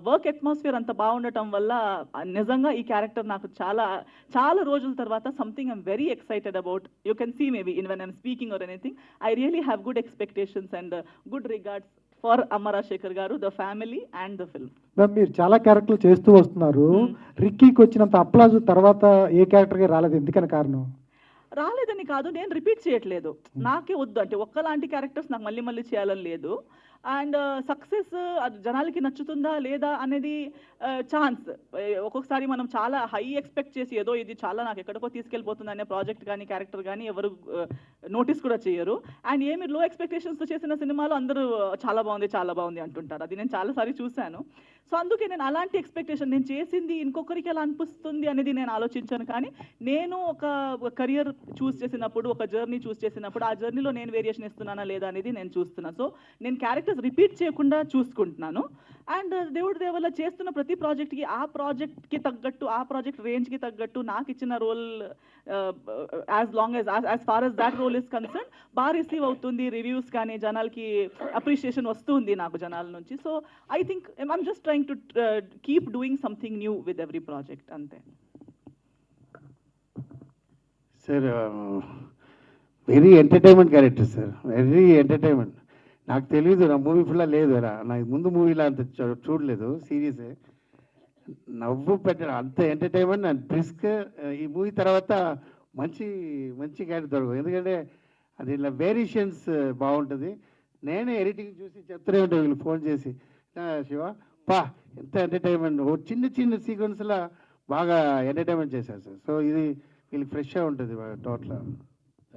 వర్క్ అట్మాస్ఫియర్ అంత బాగుండటం వల్ల నిజంగా ఈ క్యారెక్టర్ నాకు చాలా చాలా రోజుల తర్వాత something I'm very excited about. You can see maybe in when I'm speaking or anything, I really have good expectations and good regards for Amma Rajasekhar గారు, the family and the film. Ma'am మీరు చాలా క్యారెక్టర్లు చేస్తూ వస్తున్నారు, రిక్కీకి వచ్చినంత అప్లాజ్ తర్వాత ఏ క్యారెక్టర్కి రాలేదు, ఎందుకని కారణం? రాలేదని కాదు, నేను రిపీట్ చేయట్లేదు, నాకే వద్దు అంటే ఒక్కలాంటి క్యారెక్టర్స్ నాకు మళ్ళీ మళ్ళీ చేయాలని లేదు. అండ్ సక్సెస్ అది జనాలకి నచ్చుతుందా లేదా అనేది ఛాన్స్. ఒక్కొక్కసారి మనం చాలా హై ఎక్స్పెక్ట్ చేసి ఏదో ఇది చాలా నాకు ఎక్కడికో తీసుకెళ్ళిపోతుంది అనే ప్రాజెక్ట్ కానీ క్యారెక్టర్ కానీ ఎవరు నోటీస్ కూడా చేయరు. అండ్ ఏమి లో ఎక్స్పెక్టేషన్స్తో చేసిన సినిమాలు అందరూ చాలా బాగుంది అంటుంటారు. అది నేను చాలాసారి చూశాను. సో అందుకే నేను అలాంటి ఎక్స్పెక్టేషన్, నేను చేసింది ఇంకొకరికి ఎలా అనిపిస్తుంది అనేది నేను ఆలోచించాను. కానీ నేను ఒక కెరియర్ చూస్ చేసినప్పుడు, ఒక జర్నీ చూస్ చేసినప్పుడు ఆ జర్నీలో నేను వేరియేషన్ ఇస్తున్నానా లేదా అనేది నేను చూస్తున్నాను. సో నేను క్యారెక్టర్స్ రిపీట్ చేయకుండా చూసుకుంటున్నాను. అండ్ దేవుడి దేవల్ల చేస్తున్న ప్రతి ప్రాజెక్ట్కి ఆ ప్రాజెక్ట్కి తగ్గట్టు, ఆ ప్రాజెక్ట్ రేంజ్కి తగ్గట్టు నాకు ఇచ్చిన role as far as that role is concern బాగా రిసీవ్ అవుతుంది. రివ్యూస్ కానీ జనాలకి అప్రిషియేషన్ వస్తుంది నాకు జనాల నుంచి. So I think I'm just trying to keep doing something new with every project, అంతే. Sir very entertainment character sir, very entertainment. నాకు తెలియదు, నా మూవీ ఫుల్లా లేదు అలా, నాకు ముందు మూవీలో అంత చూడలేదు, సీరియసే నవ్వు పెట్టడం అంత ఎంటర్టైన్మెంట్ అండ్ బ్రిస్క్. ఈ మూవీ తర్వాత మంచి మంచి క్యారెక్టర్ దొరకదు, ఎందుకంటే అది ఇలా వేరియేషన్స్ బాగుంటుంది. నేనే ఎడిటింగ్ చూసి చెప్తూనే ఉంటాను వీళ్ళు ఫోన్ చేసి, శివ పా ఎంత ఎంటర్టైన్మెంట్, ఓ చిన్న చిన్న సీక్వెన్స్లో బాగా ఎంటర్టైన్మెంట్ చేశారు సార్. సో ఇది వీళ్ళకి ఫ్రెష్గా ఉంటుంది టోటల్.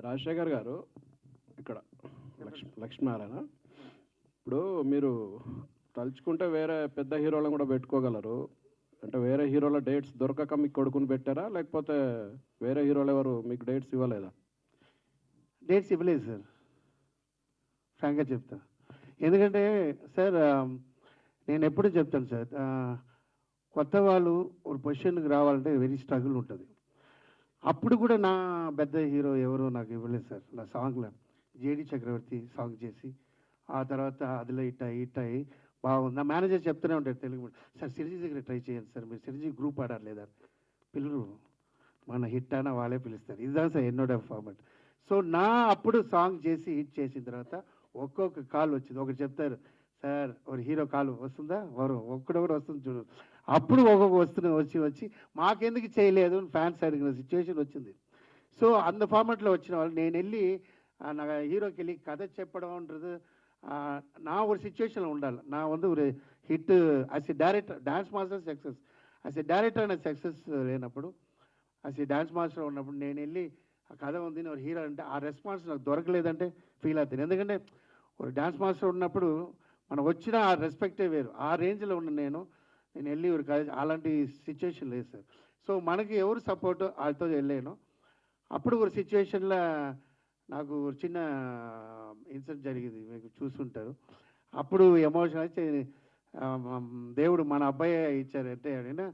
రాజశేఖర్ గారు ఇక్కడ లక్ష్మీనారాయణ, ఇప్పుడు మీరు తలుచుకుంటే వేరే పెద్ద హీరోలను కూడా పెట్టుకోగలరు, అంటే వేరే హీరోల డేట్స్ దొరకక మీకు కొడుకుని పెట్టారా, లేకపోతే వేరే హీరోలు ఎవరు మీకు డేట్స్ ఇవ్వలేదా? డేట్స్ ఇవ్వలేదు సార్, ఫ్రాంక్గా చెప్తా. ఎందుకంటే సార్ నేను ఎప్పుడూ చెప్తాను సార్, కొత్త వాళ్ళు ఒక పొజిషన్కి రావాలంటే వెరీ స్ట్రగుల్ ఉంటుంది. అప్పుడు కూడా నా పెద్ద హీరో ఎవరో నాకు ఇవ్వలేదు సార్. నా సాంగ్లో జేడి చక్రవర్తి సాంగ్ చేసి ఆ తర్వాత అదిలో ఇట్టాయి బాగుంది. నా మేనేజర్ చెప్తూనే ఉంటాడు తెలుగు, సార్ సిరిజీ దగ్గర ట్రై చేయండి సార్, మీరు సిరిజీ గ్రూప్ ఆడారు లేదా పిల్లలు మన హిట్ అయినా వాళ్ళే పిలుస్తారు, ఇదా సార్ ఎన్నోడ ఫార్మాట్. సో నా అప్పుడు సాంగ్ చేసి హిట్ చేసిన తర్వాత ఒక్కొక్క కాల్ వచ్చింది, ఒకటి చెప్తారు సార్ ఒక హీరో కాల్ వస్తుందా, ఒక్కడొకటి వస్తుంది చూడు, అప్పుడు ఒక్కొక్క వచ్చి మాకెందుకు చేయలేదు ఫ్యాన్స్ అడిగిన సిచ్యువేషన్ వచ్చింది. సో అంత ఫార్మాట్లో వచ్చిన వాళ్ళు నేను వెళ్ళి నా హీరోకి వెళ్ళి కథ చెప్పడం ఉంటుంది, నా ఒక సిచ్యువేషన్లో ఉండాలి. నా ఒక hit as a director, dance master success, as a director అనే సక్సెస్ లేనప్పుడు యాజ్ ఎ డాన్స్ మాస్టర్ ఉన్నప్పుడు నేను వెళ్ళి ఆ కథ ఉంది నేను హీరో అంటే ఆ రెస్పాన్స్ నాకు దొరకలేదంటే ఫీల్ అవుతాను. ఎందుకంటే ఒక డాన్స్ మాస్టర్ ఉన్నప్పుడు మనం వచ్చిన ఆ రెస్పెక్టే వేరు, ఆ రేంజ్లో ఉన్న నేను వెళ్ళి ఒక అలాంటి సిచ్యువేషన్ లేదు సార్. సో మనకి ఎవరు సపోర్ట్ వాళ్ళతో వెళ్ళాను. అప్పుడు ఒక సిచ్యువేషన్లో నాకు చిన్న ఇన్సిడెంట్ జరిగింది, మీకు చూసుంటారు. అప్పుడు ఎమోషన్ వచ్చి దేవుడు మన అబ్బాయి ఇచ్చారంటే అడిగినా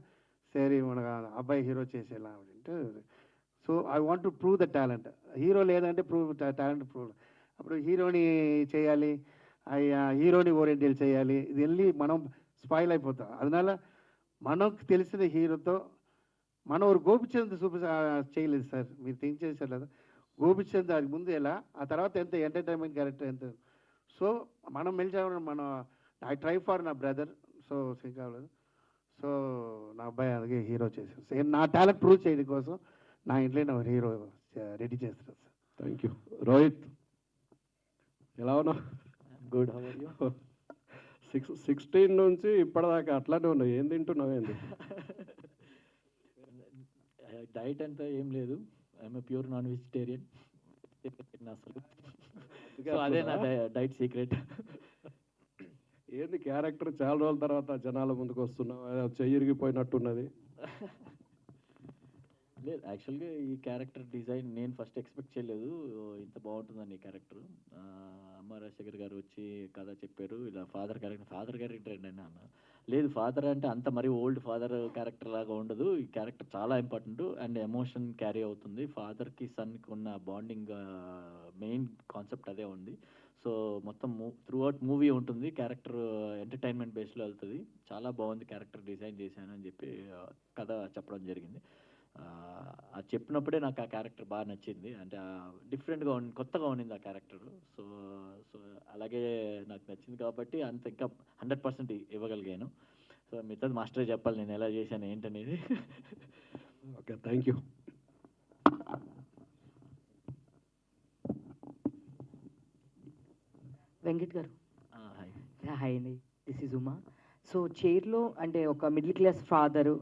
సరే మన అబ్బాయి హీరో చేసేలా అంటే, so I want to prove the talent. Hero లేదంటే ప్రూవ్ టాలెంట్ ప్రూవ్. అప్పుడు హీరోని చేయాలి, హీరోని ఓరియంటెడ్ చేయాలి, ఇది వెళ్ళి మనం స్పాయిల్ అయిపోతాం. అదనాల మనకు తెలిసిన హీరోతో మనం ఒక గోపిచంద్ చేయలేదు సార్, మీరు థింక్ చేశారు కదా, గోపిచంద్ అది ముందు ఎలా, ఆ తర్వాత ఎంత ఎంటర్టైన్మెంట్ క్యారెక్టర్ ఎంత. సో మనం మెలిచామని మనం ఐ ట్రై ఫర్ నా బ్రదర్, సో సింక్ అవ్వలేదు. సో నా అబ్బాయి అలాగే హీరో చేశాను సార్. నా టాలెంట్ ప్రూవ్ చేయడం కోసం నా ఇంట్లో నా హీరో రెడీ చేస్తాను సార్. Thank you. రోహిత్ ఎలా ఉన్నావు? Good, how are you? 16 నుంచి ఇప్పటిదాకా అట్లానే ఉన్నావు, ఏం తింటున్నావు ఏంది? డైట్ అంతా ఏం లేదు, ఐఎమ్ ప్యూర్ నాన్ వెజిటేరియన్ అసలు. సో అదే నా డైట్ సీక్రెట్. ఏంది క్యారెక్టర్ చాలా రోజుల తర్వాత జనాల ముందుకు వస్తున్నావు, చెయ్యిరిగిపోయినట్టున్నది. లేదు, యాక్చువల్గా ఈ క్యారెక్టర్ డిజైన్ నేను ఫస్ట్ ఎక్స్పెక్ట్ చేయలేదు ఇంత బాగుంటుందని. ఈ క్యారెక్టర్ అమ్మ రాజశేఖర్ గారు వచ్చి కథ చెప్పారు, ఇలా ఫాదర్ క్యారెక్టర్ ఏంటండి అన్న. లేదు, ఫాదర్ అంటే అంత మరీ ఓల్డ్ ఫాదర్ క్యారెక్టర్ లాగా ఉండదు, ఈ క్యారెక్టర్ చాలా ఇంపార్టెంట్ అండ్ ఎమోషన్ క్యారీ అవుతుంది. ఫాదర్కి సన్కి ఉన్న బాండింగ్ మెయిన్ కాన్సెప్ట్ అదే ఉంది. సో మొత్తం త్రూ అవుట్ మూవీ ఉంటుంది, క్యారెక్టర్ ఎంటర్టైన్మెంట్ బేస్లో వెళ్తుంది. చాలా బాగుంది క్యారెక్టర్ డిజైన్ చేశాను అని చెప్పి కథ చెప్పడం జరిగింది. అది చెప్పినప్పుడే నాకు ఆ క్యారెక్టర్ బాగా నచ్చింది. అంటే డిఫరెంట్గా కొత్తగా ఉండింది ఆ క్యారెక్టర్. సో సో అలాగే నాకు నచ్చింది కాబట్టి అంత ఇంకా 100% ఇవ్వగలిగాను. సో మిగతాది మాస్టరే చెప్పాలి నేను ఎలా చేశాను ఏంటనేది. Okay, thank you. వెంకట్ గారు, హాయ్. హాయ్ అండి, దిస్ ఇస్ ఉమా. సో చైర్లో అంటే ఒక మిడిల్ క్లాస్ ఫాదరు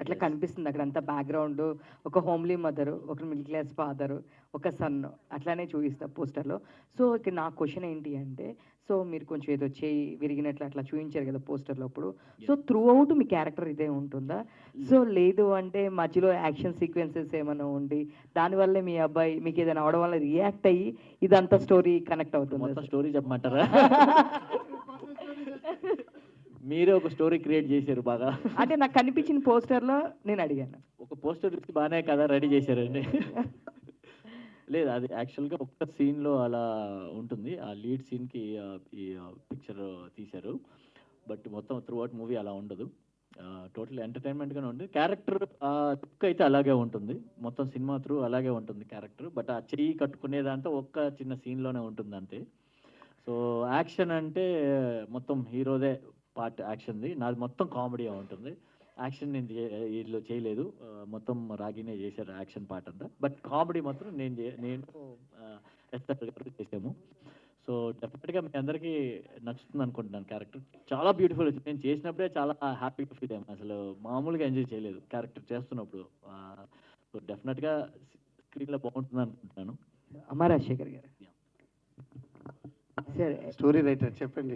అట్లా కనిపిస్తుంది అక్కడ అంతా బ్యాక్గ్రౌండ్. ఒక హోమ్లీ మదరు, ఒక మిడిల్ క్లాస్ ఫాదరు, ఒక సన్ అట్లానే చూపిస్తా పోస్టర్లో. సో ఇక్కడ నా క్వశ్చన్ ఏంటి అంటే, సో మీరు కొంచెం ఏదో చేయి విరిగినట్లు అట్లా చూపించారు కదా పోస్టర్లో అప్పుడు. సో త్రూ అవుట్ మీ క్యారెక్టర్ ఇదే ఉంటుందా? సో లేదు అంటే మధ్యలో యాక్షన్ సీక్వెన్సెస్ ఏమైనా ఉండి దానివల్లే మీ అబ్బాయి మీకు ఏదైనా అవడం వల్ల రియాక్ట్ అయ్యి ఇదంతా స్టోరీ కనెక్ట్ అవుతుంది? మొత్తం స్టోరీ చెప్పమంటారా? మీరే ఒక స్టోరీ క్రియేట్ చేశారు బాగా. అంటే నాకు కనిపించిన పోస్టర్లో నేను అడిగాను. ఒక పోస్టర్ ఇచ్చి బాగానే కదా రెడీ చేశారండి. లేదు, అది యాక్చువల్గా ఒక్క సీన్లో అలా ఉంటుంది. ఆ లీడ్ సీన్కి ఈ పిక్చర్ తీశారు. బట్ మొత్తం త్రూ అవుట్ మూవీ అలా ఉండదు. టోటల్ ఎంటర్టైన్మెంట్గానే ఉంటుంది. క్యారెక్టర్ లుక్ అయితే అలాగే ఉంటుంది. మొత్తం సినిమా త్రూ అలాగే ఉంటుంది క్యారెక్టర్. బట్ ఆ చెయ్యి కట్టుకునేదంతా ఒక్క చిన్న సీన్లోనే ఉంటుంది అంతే. సో యాక్షన్ అంటే మొత్తం హీరోదే పార్ట్ యాక్షన్ది. నాది మొత్తం కామెడీ ఉంటుంది. యాక్షన్ నేను వీళ్ళు చేయలేదు, మొత్తం రాగినే చేశారు యాక్షన్ పార్ట్ అంతా. బట్ కామెడీ మాత్రం నేను ఎస్ఆర్ గారు చేసాము. సో డెఫినెట్గా మీ అందరికీ నచ్చుతుంది అనుకుంటున్నాను. క్యారెక్టర్ చాలా బ్యూటిఫుల్ వచ్చింది. నేను చేసినప్పుడే చాలా హ్యాపీగా ఫీల్ అయ్యాను. అసలు మామూలుగా ఎంజాయ్ చేయలేదు క్యారెక్టర్ చేస్తున్నప్పుడు. సో డెఫినెట్గా స్క్రీన్లో బాగుంటుంది అనుకుంటున్నాను. అమర్ రాజశేఖర్ గారు, సార్ స్టోరీ రైటర్ చెప్పండి.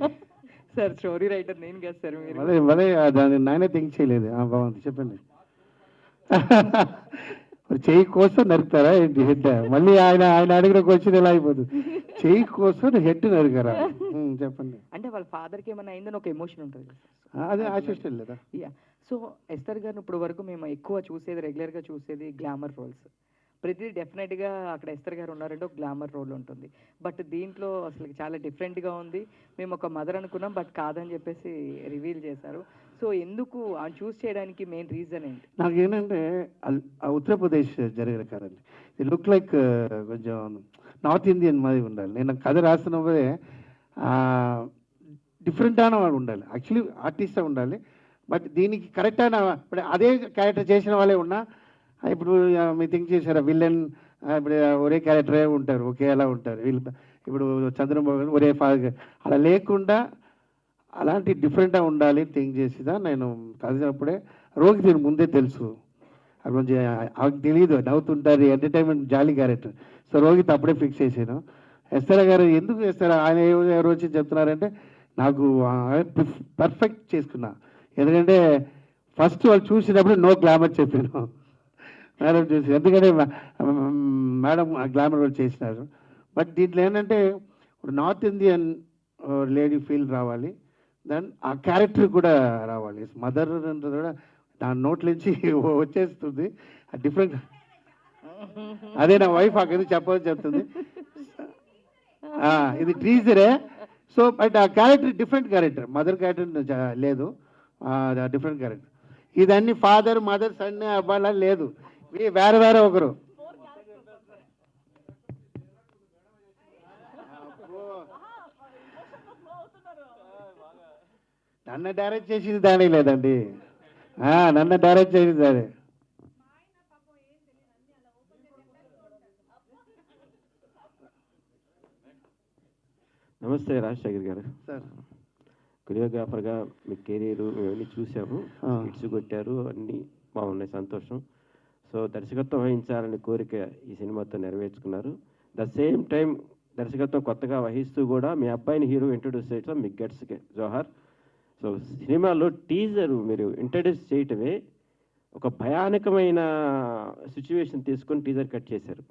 సార్ స్టోరీ రైటర్ నేను కదా సార్, మీరు మళ్ళీ మళ్ళీ దాన్ని నాయనే థింక్ చేయలేదు. బాగుంది, చెప్పండి. చెయ్యి కోసం నరుకుతారా ఏంటి హెడ్? మళ్ళీ ఆయన అడిగిన క్వశ్చన్ ఎలా అయిపోతుంది? చెయ్యి కోసం హెడ్ నరుకారా? చెప్పండి. అంటే వాళ్ళ ఫాదర్కి ఏమైనా అయిందని ఒక ఎమోషన్ ఉంటుంది కదా, అదే ఆశిష్టం లేదా? యా. సో ఎస్తర్ గారిని ఇప్పుడు వరకు మేము ఎక్కువ చూసేది, రెగ్యులర్గా చూసేది గ్లామర్ రోల్స్. ప్రతిదీ డెఫినెట్గా అక్కడ ఎస్తర్ గారు ఉన్నారంటే ఒక గ్లామర్ రోల్ ఉంటుంది. బట్ దీంట్లో అసలు చాలా డిఫరెంట్గా ఉంది. మేము ఒక మదర్ అనుకున్నాం, బట్ కాదని చెప్పేసి రివీల్ చేశారు. సో ఎందుకు చూస్ చేయడానికి మెయిన్ రీజన్ ఏంటి? నాకేంటంటే ఉత్తరప్రదేశ్ జరిగిన కాదండి. ఇది లుక్ లైక్ కొంచెం నార్త్ ఇండియన్ మాది ఉండాలి. నేను కథ రాస్తున్నప్పుడే డిఫరెంట్ అయిన వాడు ఉండాలి. యాక్చువల్లీ ఆర్టిస్టే ఉండాలి. బట్ దీనికి కరెక్ట్ అయిన ఇప్పుడు అదే క్యారెక్టర్ చేసిన వాళ్ళే ఉన్నా, ఇప్పుడు మీరు థింక్ చేశారా విలన్ ఇప్పుడు ఒరే క్యారెక్టరే ఉంటారు, ఒకేలా ఉంటారు. వీళ్ళు ఇప్పుడు చంద్రబాబు ఒరే ఫాదర్ అలా లేకుండా అలాంటి డిఫరెంట్గా ఉండాలి థింక్ చేసిదా. నేను కలిసినప్పుడే రోగి దీని ముందే తెలుసు, అది కొంచెం ఆమెకు తెలియదు, నవ్వుతుంటారు, ఎంటర్టైన్మెంట్ జాలీ క్యారెక్టర్. సో రోహిత్ అప్పుడే ఫిక్స్ చేశాను. ఎస్ఆర్ గారు ఎందుకు చేస్తారు ఆయన ఎవరు వచ్చి చెప్తున్నారంటే, నాకు పర్ఫెక్ట్ చేసుకున్నా. ఎందుకంటే ఫస్ట్ వాళ్ళు చూసినప్పుడు నో గ్లామర్ చెప్పాను మేడం చూసి, ఎందుకంటే మేడం గ్లామర్ వాళ్ళు చేసినారు. బట్ దీంట్లో ఏంటంటే ఇప్పుడు నార్త్ ఇండియన్ లేడీ ఫీల్ రావాలి, దెన్ ఆ క్యారెక్టర్ కూడా రావాలి. మదర్ అంటే కూడా నా నోట్ల నుంచి వచ్చేస్తుంది డిఫరెంట్. అదే నా వైఫ్ అక్కడ చెప్పని చెప్తుంది, ఇది టీజరే. సో బట్ ఆ character different character, mother character లేదు, డిఫరెంట్ క్యారెక్టర్. ఇదన్నీ ఫాదర్ మదర్ సన్ అబ్బాయిలా లేదు, వేరే వేరే ఒకరు. నన్ను డైరెక్ట్ చేసింది దాని లేదండి, నన్ను డైరెక్ట్ చేసింది దాని. నమస్తే రాజశేఖర్ గారు. సార్ కొరియోగ్రాఫర్గా మీ కెరీర్ ఇవన్నీ చూసాము, హిట్స్ కొట్టారు, అన్నీ బాగున్నాయి, సంతోషం. సో దర్శకత్వం వహించాలనే కోరిక ఈ సినిమాతో నెరవేర్చుకున్నారు. ద సేమ్ టైం దర్శకత్వం కొత్తగా వహిస్తూ కూడా మీ అబ్బాయిని హీరో ఇంట్రొడ్యూస్ చేయడం మీ గట్స్కి జోహార్. సో సినిమాలో టీజర్ మీరు ఇంట్రడ్యూస్ చేయటమే ఒక భయానకమైన సిచ్యువేషన్ తీసుకొని టీజర్ కట్ చేశారు.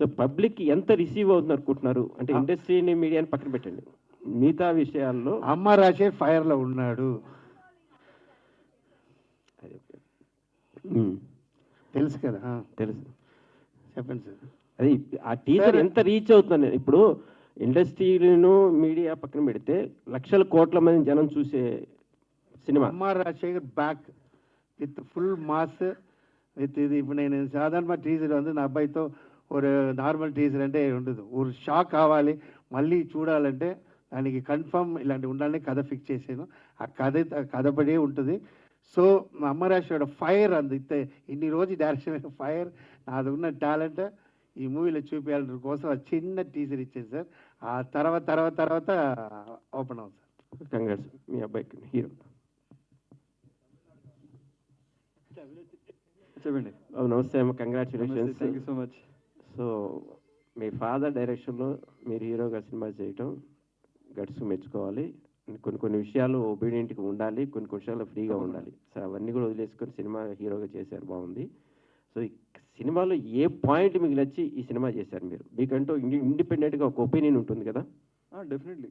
సో పబ్లిక్ ఎంత రిసీవ్ అవుతుంది అనుకుంటున్నారు? అంటే ఇండస్ట్రీని మీడియాని పక్కన పెట్టండి, మిగతా విషయాల్లో అమ్మ రాజే ఫైర్లో ఉన్నాడు తెలుసు కదా? తెలుసు, చెప్పండి సార్. అది ఆ టీజర్ ఎంత రీచ్ అవుతుంది? ఇప్పుడు ఇండస్ట్రీను మీడియా పక్కన పెడితే లక్షల కోట్ల మంది జనం చూసే సినిమా. అమ్మ Rajasekhar back with full mass with இது இப்போ నేను సాధారణ టీజర్ வந்து నా అబ్బాయితో ஒரு నార్మల్ టీజర్ అంటే ఉండదు ஒரு షాక్ కావాలి మళ్ళీ చూడాలంటే దానికి కన్ఫర్మ్ ఇలాంటి ఉండాలని కథ ఫిక్స్ చేసాను ఆ కథపడే ఉంటుంది సో మా అమ్మరాశిயோட ఫైర్ అందితే ఇన్ని రోజు డైరెక్షన్ ఫైర్ నాది ఉన్న టాలెంట్ ఈ మూవీలో చూపించాలని కోసం ఆ చిన్న టీజర్ ఇచ్చేది సార్ ఆ తర్వాత ఓపెన్ అవుతుంది సార్ కంగ్రాట్స్ మీ అబ్బాయికి హీరో చెప్పండి. నమస్తే అమ్మ, congratulations. Thank you so much. So me father డైరెక్షన్లో మీరు హీరోగా సినిమా చేయటం గట్స్ మెచ్చుకోవాలి. కొన్ని విషయాలు ఒబీడియంట్గా ఉండాలి, కొన్ని విషయాలు ఫ్రీగా ఉండాలి. సో అవన్నీ కూడా వదిలేసుకొని సినిమా హీరోగా చేశారు, బాగుంది. సో ఈ సినిమాలో ఏ పాయింట్ మీకు నచ్చి ఈ సినిమా చేశారు మీరు? మీకంటూ ఇండిపెండెంట్గా ఒక ఒపీనియన్ ఉంటుంది కదా? డెఫినెట్లీ.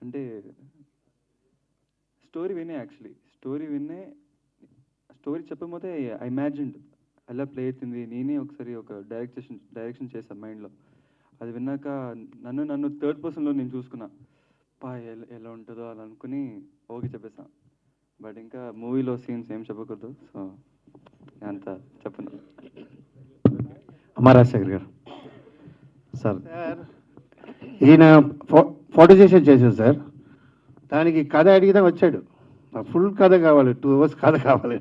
అంటే స్టోరీ వినే స్టోరీ చెప్పకపోతే ఐ ఇమాజిన్డ్ ఎలా ప్లే అవుతుంది. నేనే ఒకసారి ఒక డైరెక్షన్ చేశాను మైండ్లో. అది విన్నాక నన్ను థర్డ్ పర్సన్లో నేను చూసుకున్నా, ఎలా ఉంటుందో అలా అనుకుని ఓకే చెప్పేసా. బట్ ఇంకా మూవీలో సీన్స్ ఏం చెప్పకూడదు, సో అంత చెప్పను. అమరాశేఖర్ గారు సార్, ఈయన ఫోటో సెషన్ చేశారు సార్. దానికి కథ అడిగితే వచ్చాడు, ఫుల్ కథ కావాలి, 2 hours కథ కావాలి.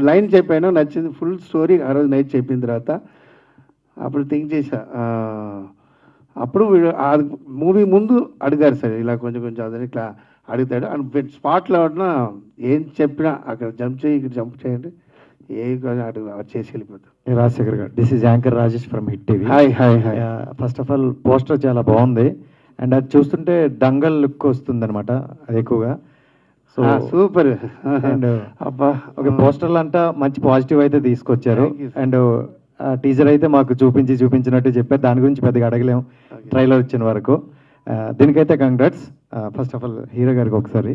లైన్ చెప్పాను, నచ్చింది. ఫుల్ స్టోరీ ఆ రోజు నైట్ చెప్పిన తర్వాత అప్పుడు థింక్ చేశా. అప్పుడు మూవీ ముందు అడిగారు సార్, ఇలా కొంచెం అదని ఇట్లా అడుగుతాడు. అండ్ స్పాట్లో ఉన్న ఏం చెప్పినా అక్కడ జంప్ చేయి, ఇక్కడ జంప్ చేయండి, ఏం అడుగు చేసి వెళ్ళిపోతాం. రాజశేఖర్ గారు, this is anchor Rajesh from hit TV. Hi. First of all poster చాలా బాగుంది, అండ్ అది చూస్తుంటే దంగల్ లుక్ వస్తుంది అనమాట అది ఎక్కువగా. So super. అండ్ అబ్బా, ఒక పోస్టర్లు అంతా మంచి పాజిటివ్ అయితే తీసుకొచ్చారు. Thank you, sir. And teaser అయితే మాకు చూపించినట్టు చెప్పారు, దాని గురించి పెద్దగా అడగలేము ట్రైలర్ వచ్చిన వరకు. దీనికైతే congrats. First of all hero గారికి ఒకసారి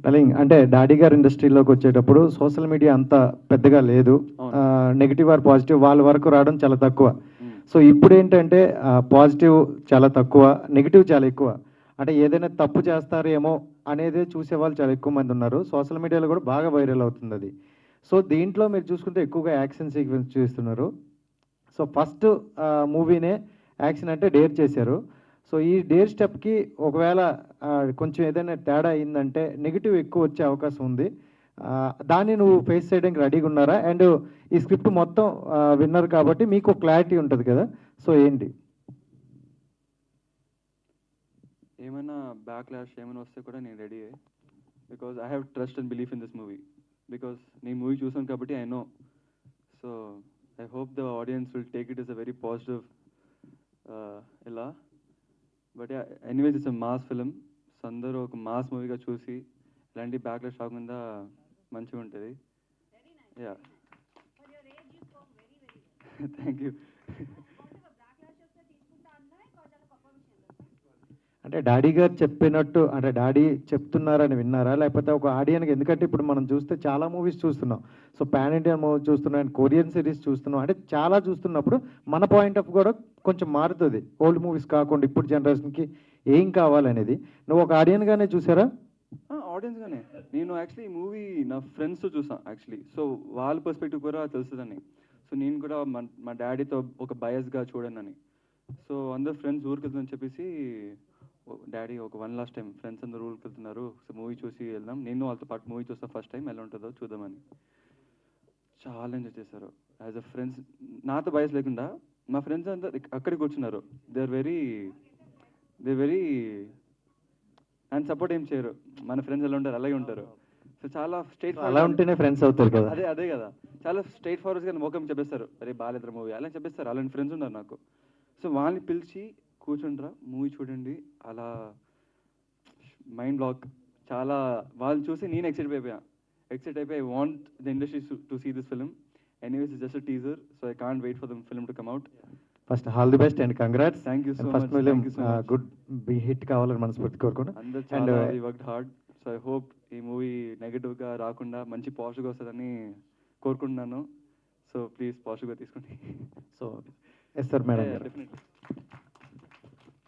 డలింగ్, అంటే డాడీ గారు ఇండస్ట్రీలోకి వచ్చేటప్పుడు సోషల్ మీడియా అంత పెద్దగా లేదు, నెగిటివ్ ఆర్ పాజిటివ్ వాళ్ళ వరకు రావడం చాలా తక్కువ. సో ఇప్పుడు ఏంటంటే పాజిటివ్ చాలా తక్కువ, నెగిటివ్ చాలా ఎక్కువ. అంటే ఏదైనా తప్పు చేస్తారేమో అనేదే చూసేవాళ్ళు చాలా ఎక్కువ మంది ఉన్నారు. సోషల్ మీడియాలో కూడా బాగా వైరల్ అవుతుంది అది. సో దీంట్లో మీరు చూసుకుంటే ఎక్కువగా యాక్షన్ సీక్వెన్స్ చూస్తున్నారు. సో ఫస్ట్ మూవీనే యాక్షన్ అంటే డేర్ చేశారు. సో ఈ డేర్ స్టెప్కి ఒకవేళ కొంచెం ఏదైనా తేడా అయిందంటే నెగిటివ్ ఎక్కువ వచ్చే అవకాశం ఉంది. దాన్ని నువ్వు ఫేస్ చేయడానికి రెడీగా ఉన్నారా? అండ్ ఈ స్క్రిప్ట్ మొత్తం విన్నర్ కాబట్టి మీకు క్లారిటీ ఉంటుంది కదా, సో ఏంటి? ఏమైనా బ్యాక్లాష్ ఏమైనా వస్తే కూడా నేను ready, because I have trust and belief in this movie. Because నేను మూవీ చూసాను కాబట్టి I know. So I hope the audience will take it is a very positive ఇలా. But anyways it's a mass film. So అందరూ ఒక mass మూవీగా చూసి ఇలాంటి backlash రాకుండా మంచిగా ఉంటుంది. Yeah, thank you. అంటే డాడీ గారు చెప్పినట్టు, అంటే డాడీ చెప్తున్నారని విన్నారా, లేకపోతే ఒక ఆడియన్కి? ఎందుకంటే ఇప్పుడు మనం చూస్తే చాలా మూవీస్ చూస్తున్నాం. సో పాన్ ఇండియా మూవీ చూస్తున్నాం, అండ్ కొరియన్ సిరీస్ చూస్తున్నాం. అంటే చాలా చూస్తున్నప్పుడు మన పాయింట్ ఆఫ్ కూడా కొంచెం మారుతుంది, ఓల్డ్ మూవీస్ కాకుండా ఇప్పుడు జనరేషన్కి ఏం కావాలనేది. నువ్వు ఒక ఆడియన్గానే చూసారా? ఆడియన్స్గానే. నేను యాక్చువల్లీ ఈ మూవీ నా ఫ్రెండ్స్తో చూసాను యాక్చువల్లీ. సో వాళ్ళ పర్స్పెక్టివ్ కూడా తెలుస్తుందని. సో నేను కూడా మా డాడీతో ఒక బయస్గా చూడనని. సో అందరు ఫ్రెండ్స్ ఊరికి వెళ్తుందని చెప్పేసి, డాడీ ఒక వన్ లాస్ట్ టైం ఫ్రెండ్స్ అందరూ ఊరికి వెళ్తున్నారు, సో మూవీ చూసి వెళ్దాం, నేను వాళ్ళతో పాటు మూవీ చూస్తాను ఫస్ట్ టైం, ఎలా ఉంటుందో చూద్దామని. చాలా ఎంజాయ్ చేశారు యాజ్ అ ఫ్రెండ్స్. నాతో బయస్ లేకుండా మా ఫ్రెండ్స్ అంతా అక్కడికి కూర్చున్నారు. దే వెరీ అండ్ సపోర్ట్ ఏం చేయరు. మన ఫ్రెండ్స్ ఎలా ఉంటారు అలాగే ఉంటారు. సో చాలా స్ట్రైట్ అలా ఉంటేనే ఫ్రెండ్స్ అవుతారు కదా. అదే కదా, చాలా స్ట్రైట్ ఫార్వర్డ్గా ముఖం చెప్పేస్తారు, అరే బాగాలేదురా మూవీ అలా చెప్పేస్తారు. అలాంటి ఫ్రెండ్స్ ఉన్నారు నాకు. సో వాళ్ళని పిలిచి కూర్చుండ్రా మూవీ చూడండి, అలా మైండ్ బ్లాక్. చాలా వాళ్ళు చూసి నేను ఎక్సైట్ అయిపోయి I want the industry to see this film. Anyways it's just a teaser, so I can't wait for the film to come out. First all the best and congrats. Thank you so first much. Film Thank you so much. Good be hit కావాలని మనస్ఫూర్తి కోరుకున్నాను. అందరూ and చాలా worked hard. So I hope ఈ movie నెగిటివ్గా రాకుండా మంచి పాజిటివ్గా వస్తుందని కోరుకుంటున్నాను. సో ప్లీజ్ పాజిటివ్గా తీసుకోండి. So yes sir madam. Definitely.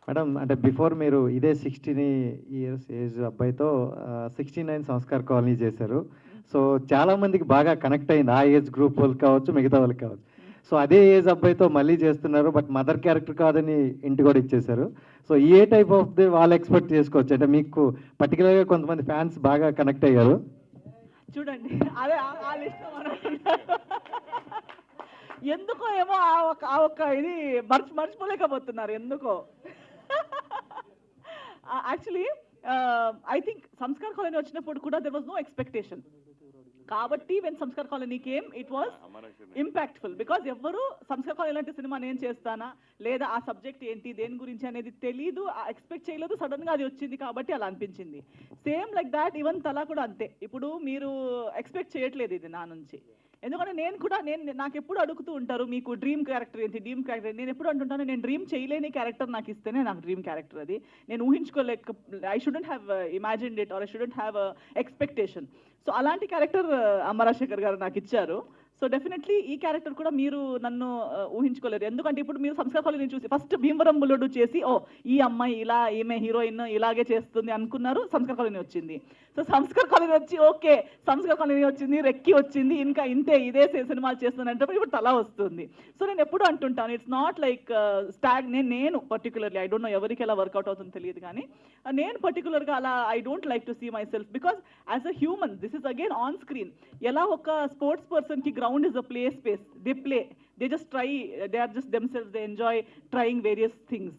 Madam అంటే బిఫోర్ మీరు ఇదే 16 ఇయర్స్ ఏజ్ అబ్బాయితో 69 సంస్కార్ కాలనీ చేశారు. సో చాలా మందికి బాగా కనెక్ట్ అయింది, ఆ ఏజ్ గ్రూప్ వాళ్ళకి కావచ్చు, మిగతా వాళ్ళకి కావచ్చు. సో అదే ఏజ్ అబ్బాయితో మళ్ళీ చేస్తున్నారు, బట్ మదర్ క్యారెక్టర్ కాదని ఇంటి కూడా ఇచ్చేశారు. So A type of the వాళ్ళు ఎక్స్పెక్ట్ చేసుకోవచ్చు అంటే మీకు పర్టికులర్గా కొంతమంది ఫ్యాన్స్ బాగా కనెక్ట్ అయ్యారు. చూడండి అదే ఆ లిస్ట్ ఎందుకో ఏమో ఆ ఒక్క ఇది మర్చిపోలేకపోతున్నారు ఎందుకో. Actually I think Sanskar colony వచ్చినప్పుడు కూడా దెర్ వాజ్ నో ఎక్స్పెక్టేషన్. కాబట్టి when Sanskar colony came it was impactful. Because ఎవరు సంస్కార్ కాలనీ లాంటి సినిమా నేను చేస్తానా లేదా ఆ సబ్జెక్ట్ ఏంటి దేని గురించి అనేది తెలీదు, ఎక్స్పెక్ట్ చేయలేదు, సడన్గా అది వచ్చింది కాబట్టి అలా అనిపించింది. సేమ్ లైక్ దాట్ ఈవెన్ తలా కూడా అంతే. ఇప్పుడు మీరు ఎక్స్పెక్ట్ చేయట్లేదు ఇది నా నుంచి, ఎందుకంటే నాకు ఎప్పుడు అడుగుతూ ఉంటారు మీకు డ్రీమ్ క్యారెక్టర్ ఏంటి, డ్రీమ్ క్యారెక్టర్. నేను ఎప్పుడు అంటుంటాను నేను డ్రీమ్ చేయలేని క్యారెక్టర్ నాకు ఇస్తేనే నాకు డ్రీమ్ క్యారెక్టర్ అది. నేను ఊహించుకోలేక I shouldn't have imagined it or I shouldn't have expectation. So అలాంటి క్యారెక్టర్ అమరాశేఖర్ గారు నాకు ఇచ్చారు. సో డెఫినెట్లీ ఈ క్యారెక్టర్ కూడా మీరు నన్ను ఊహించుకోలేరు. ఎందుకంటే ఇప్పుడు మీరు సంస్కార్ కాలనీ చూసి ఫస్ట్ భీమవరం బుల్లుడు చేసి ఈ అమ్మాయి ఇలా ఈమె హీరోయిన్ ఇలాగే చేస్తుంది అనుకున్నారు, సంస్కార్ కాలనీ వచ్చింది. సో సంస్కార్ కాలనీ వచ్చి ఓకే సంస్కార్ కాలనీ వచ్చింది, రెక్కి వచ్చింది, ఇంకా ఇంతే ఇదే సినిమాలు చేస్తుందంటే ఇప్పుడు తలా వస్తుంది. సో నేను ఎప్పుడు అంటుంటాను ఇట్స్ నాట్ లైక్ స్టాగ్. నేను పర్టికులర్లీ ఐ డోంట్ నో ఎవరికి ఎలా వర్కౌట్ అవుతుందో తెలియదు, కానీ నేను పర్టికులర్గా అలా I don't like to see myself. Because as a human this is again on screen. ఎలా ఒక స్పోర్ట్స్ పర్సన్కి ground is a play space, they play, they just try, they are just themselves, they enjoy trying various things.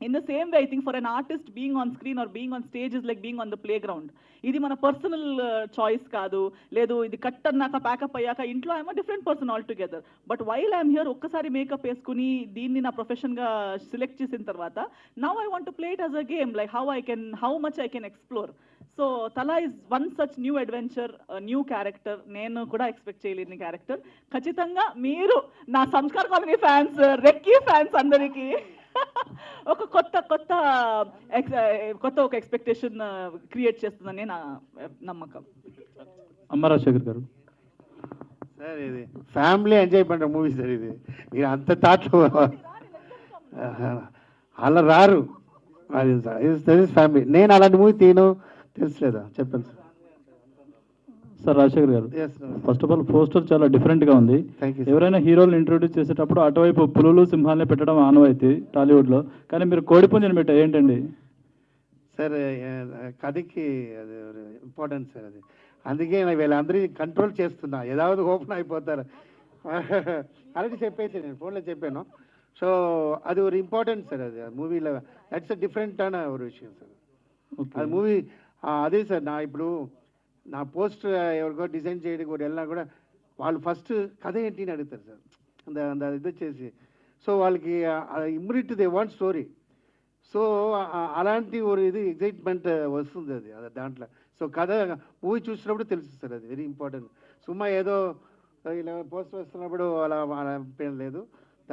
In the same way I think for an artist being on screen or being on stage is like being on the playground. ఇది మన personal choice కాదు, లేదు ఇది cut అన్నాక pack up అయ్యాక ఇంట్లో I'm a different person all together. But while I'm here ఒక్కసారి makeup వేసుకుని దీన్ని నా ప్రొఫెషన్గా సెలెక్ట్ చేసిన తర్వాత now I want to play it as a game, like how much I can explore. So Thala is one such new adventure, new character, నేను కూడా expect చేయలేని క్యారెక్టర్. ఖచ్చితంగా మీరు నా Sanskar colony fans, Recce fans అందరికీ ఒక కొత్త ఒక ఎక్స్పెక్టేషన్ క్రియేట్ చేస్తుందని నా నమ్మకం. అమరాశేఖర్ గారు సార్ ఇది ఫ్యామిలీ ఎంజాయ్ பண்ணுற మూవీ సార్. ఇది మీరు అంత థాట్లో అలా రారు, అది ఫ్యామిలీ. నేను అలాంటి మూవీ తీను తెలుసులేదా చెప్పండి సార్. సార్ రాజశేఖర్ గారు, ఫస్ట్ ఆఫ్ ఆల్ పోస్టర్ చాలా డిఫరెంట్గా ఉంది. ఎవరైనా హీరోలు ఇంట్రొడ్యూస్ చేసేటప్పుడు అటువైపు పులులు సింహాలని పెట్టడం ఆనవాయితీ టాలీవుడ్లో, కానీ మీరు కోడిపుంజని పెట్టారు ఏంటండి సార్? కథకి అది ఇంపార్టెంట్ సార్, అది అందుకే వీళ్ళందరినీ కంట్రోల్ చేస్తున్నా, ఏதாவது ఓపెన్ అయిపోతారు. అలాంటి చెప్పేసి నేను ఫోన్లో చెప్పాను. సో అది ఒక ఇంపార్టెంట్ సార్, అది మూవీలో దట్స్ అ డిఫరెంట్ అన్న ఒక విషయం సార్. అది మూవీ అదే సార్. ఇప్పుడు నా పోస్ట్ ఎవరికో డిజైన్ చేయడానికి కూడా వెళ్ళినా కూడా వాళ్ళు ఫస్ట్ కథ ఏంటి అని అడుగుతారు సార్, ఇది వచ్చేసి. సో వాళ్ళకి immediate they want story. So అలాంటి ఒక ఇది ఎగ్జైట్మెంట్ వస్తుంది అది దాంట్లో. సో కథ మూవీ చూసినప్పుడు తెలుస్తుంది సార్, అది వెరీ ఇంపార్టెంట్. సుమా ఏదో ఇలా పోస్ట్ వస్తున్నప్పుడు అలా లేదు,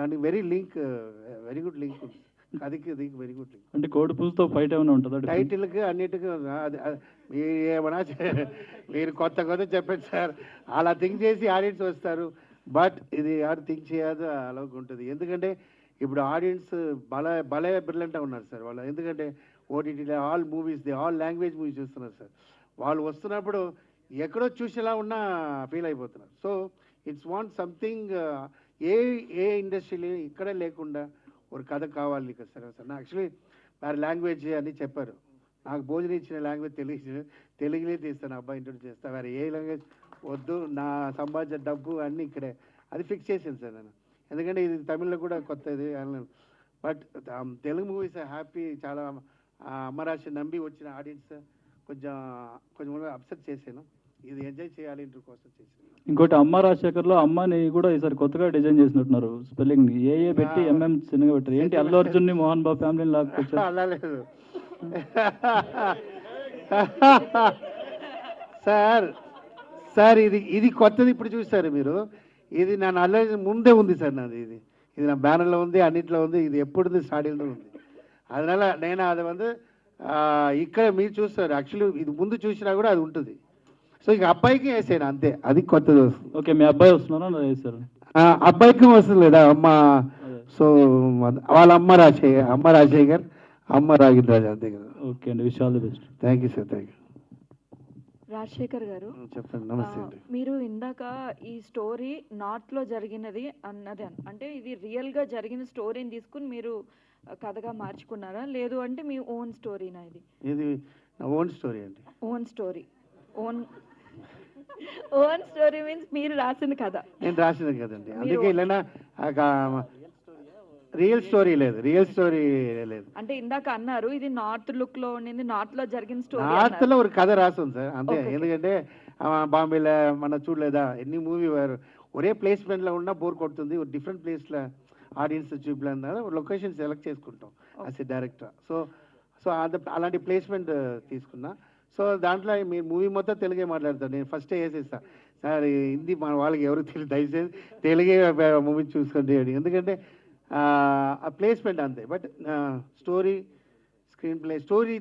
దానికి వెరీ గుడ్ లింక్ ఉంది కథకి, దీనికి వెరీ గుడ్ లింక్. అంటే కోడి పుంజుతో ఫైట్ ఏమైనా ఉంటుందా టైటిల్కి అన్నిటికీ? మీరు ఏమన్నా మీరు కొత్త చెప్పండి సార్, అలా థింక్ చేసి ఆడియన్స్ వస్తారు. బట్ ఇది ఆడు థింక్ చేయదు అలాగ ఉంటుంది. ఎందుకంటే ఇప్పుడు ఆడియన్స్ భలే బ్రిలియంట్గా ఉన్నారు సార్ వాళ్ళు. ఎందుకంటే ఓటీటీలో all movies, all language movies చూస్తున్నారు సార్. వాళ్ళు వస్తున్నప్పుడు ఎక్కడో చూసేలా ఉన్నా ఫీల్ అయిపోతున్నారు. సో ఇట్స్ వాంట్ సంథింగ్ ఏ ఇండస్ట్రీలో ఇక్కడే లేకుండా ఒక కథ కావాలి కదా సార్. నా యాక్చువల్లీ వారి లాంగ్వేజ్ అని చెప్పారు, నాకు భోజనం ఇచ్చిన లాంగ్వేజ్ తెలుగులే తీస్తాను, అబ్బాయి ఇంట్రొడ్యూస్ చేస్తాను, వేరే ఏ లాంగ్వేజ్ వద్దు, నా సంపాదించిన డబ్బు అన్నీ ఇక్కడే, అది ఫిక్స్ చేశాను సార్ నేను. ఎందుకంటే ఇది తమిళ్లో కూడా కొత్త ఇది అనలేను. బట్ తెలుగు మూవీస్ హ్యాపీ, చాలా అమరాశి నమ్మి వచ్చిన ఆడియన్స్ కొంచెం అప్సెట్ చేశాను. ఇది ఎంజాయ్ చేయాలి ఇంటర్ కోసం చేశాను. ఇంకోటి అమ్మ రాజశేఖర్లో అమ్మని కూడా ఈసారి కొత్తగా డిజైన్ చేసినట్టున్నారు, స్పెల్లింగ్ ఏ పెట్టి ఎంఎం చిన్నగా పెట్టారు. ఏంటి అల్లు అర్జున్ని మోహన్ బాబు ఫ్యామిలీని లాక్కొచ్చారు? అలా లేదు సార్, ఇది కొత్తది ఇప్పుడు చూస్తారు మీరు. ఇది నా అల్లు ముందే ఉంది సార్, నాది ఇది నా బ్యానర్లో ఉంది, అన్నింటిలో ఉంది, ఇది ఎప్పుడు స్టార్టింగ్లో ఉంది. அதனால నేను అది வந்து ఇక్కడ మీరు చూస్తారు యాక్చువల్లీ ఇది ముందు చూసినా కూడా అది ఉంటుంది. సో ఇక అబ్బాయికి వేసాను అంతే, అది కొత్తది వస్తుంది. ఓకే, మీ అబ్బాయి వస్తున్నారా వేశారు? అబ్బాయికి వస్తుంది లేదా అమ్మ. సో వాళ్ళ అమ్మ రాజశేఖర్, అమ్మ రాగిరాజు అంతే కదా. ఓకే అండి, wish all the best. Thank you sir, thank you. Rajasekhar గారు, చెప్పండి. నమస్తే అండి. మీరు ఇందాక ఈ స్టోరీ నార్త్లో జరిగినది అన్నది అంటే ఇది రియల్గా జరిగిన స్టోరీని తీసుకుని మీరు కథగా మార్చుకున్నారా, లేదు అంటే మీ ఓన్ స్టోరీనా? ఇది నా ఓన్ స్టోరీ అండి. Own story. Own story means మీరు రాసిన కథ. నేను రాసినది కదండి, అందుకే ఇలా రియల్ స్టోరీ లేదు, రియల్ స్టోరీ లేదు. అంటే ఇందాక అన్నారు ఇది నార్త్ లుక్ లో ఉండింది, నార్త్ లో జరిగిన స్టోరీ. నార్త్ లో ఒక కథ రాస్తుంది సార్ అంతే. ఎందుకంటే బాంబేలో మన చూడలేదా ఎన్ని మూవీ ఒరే ప్లేస్మెంట్ లో ఉన్నా బోర్ కొడుతుంది, డిఫరెంట్ ప్లేస్ లో ఆడియన్స్ చూపలేదు, లొకేషన్ సెలెక్ట్ చేసుకుంటాం యాజ్ ఎ డైరెక్టర్. సో అలాంటి ప్లేస్మెంట్ తీసుకున్నా. సో దాంట్లో మీరు మూవీ మొత్తం తెలుగే మాట్లాడతారు. నేను ఫస్టే వేసేస్తా సార్, హిందీ మన వాళ్ళకి ఎవరు తెలియదు, దయచేసి తెలుగే మూవీ చూసుకోండి అని. ఎందుకంటే ఆ ప్లేస్మెంట్ అంతే. But story, screen play, story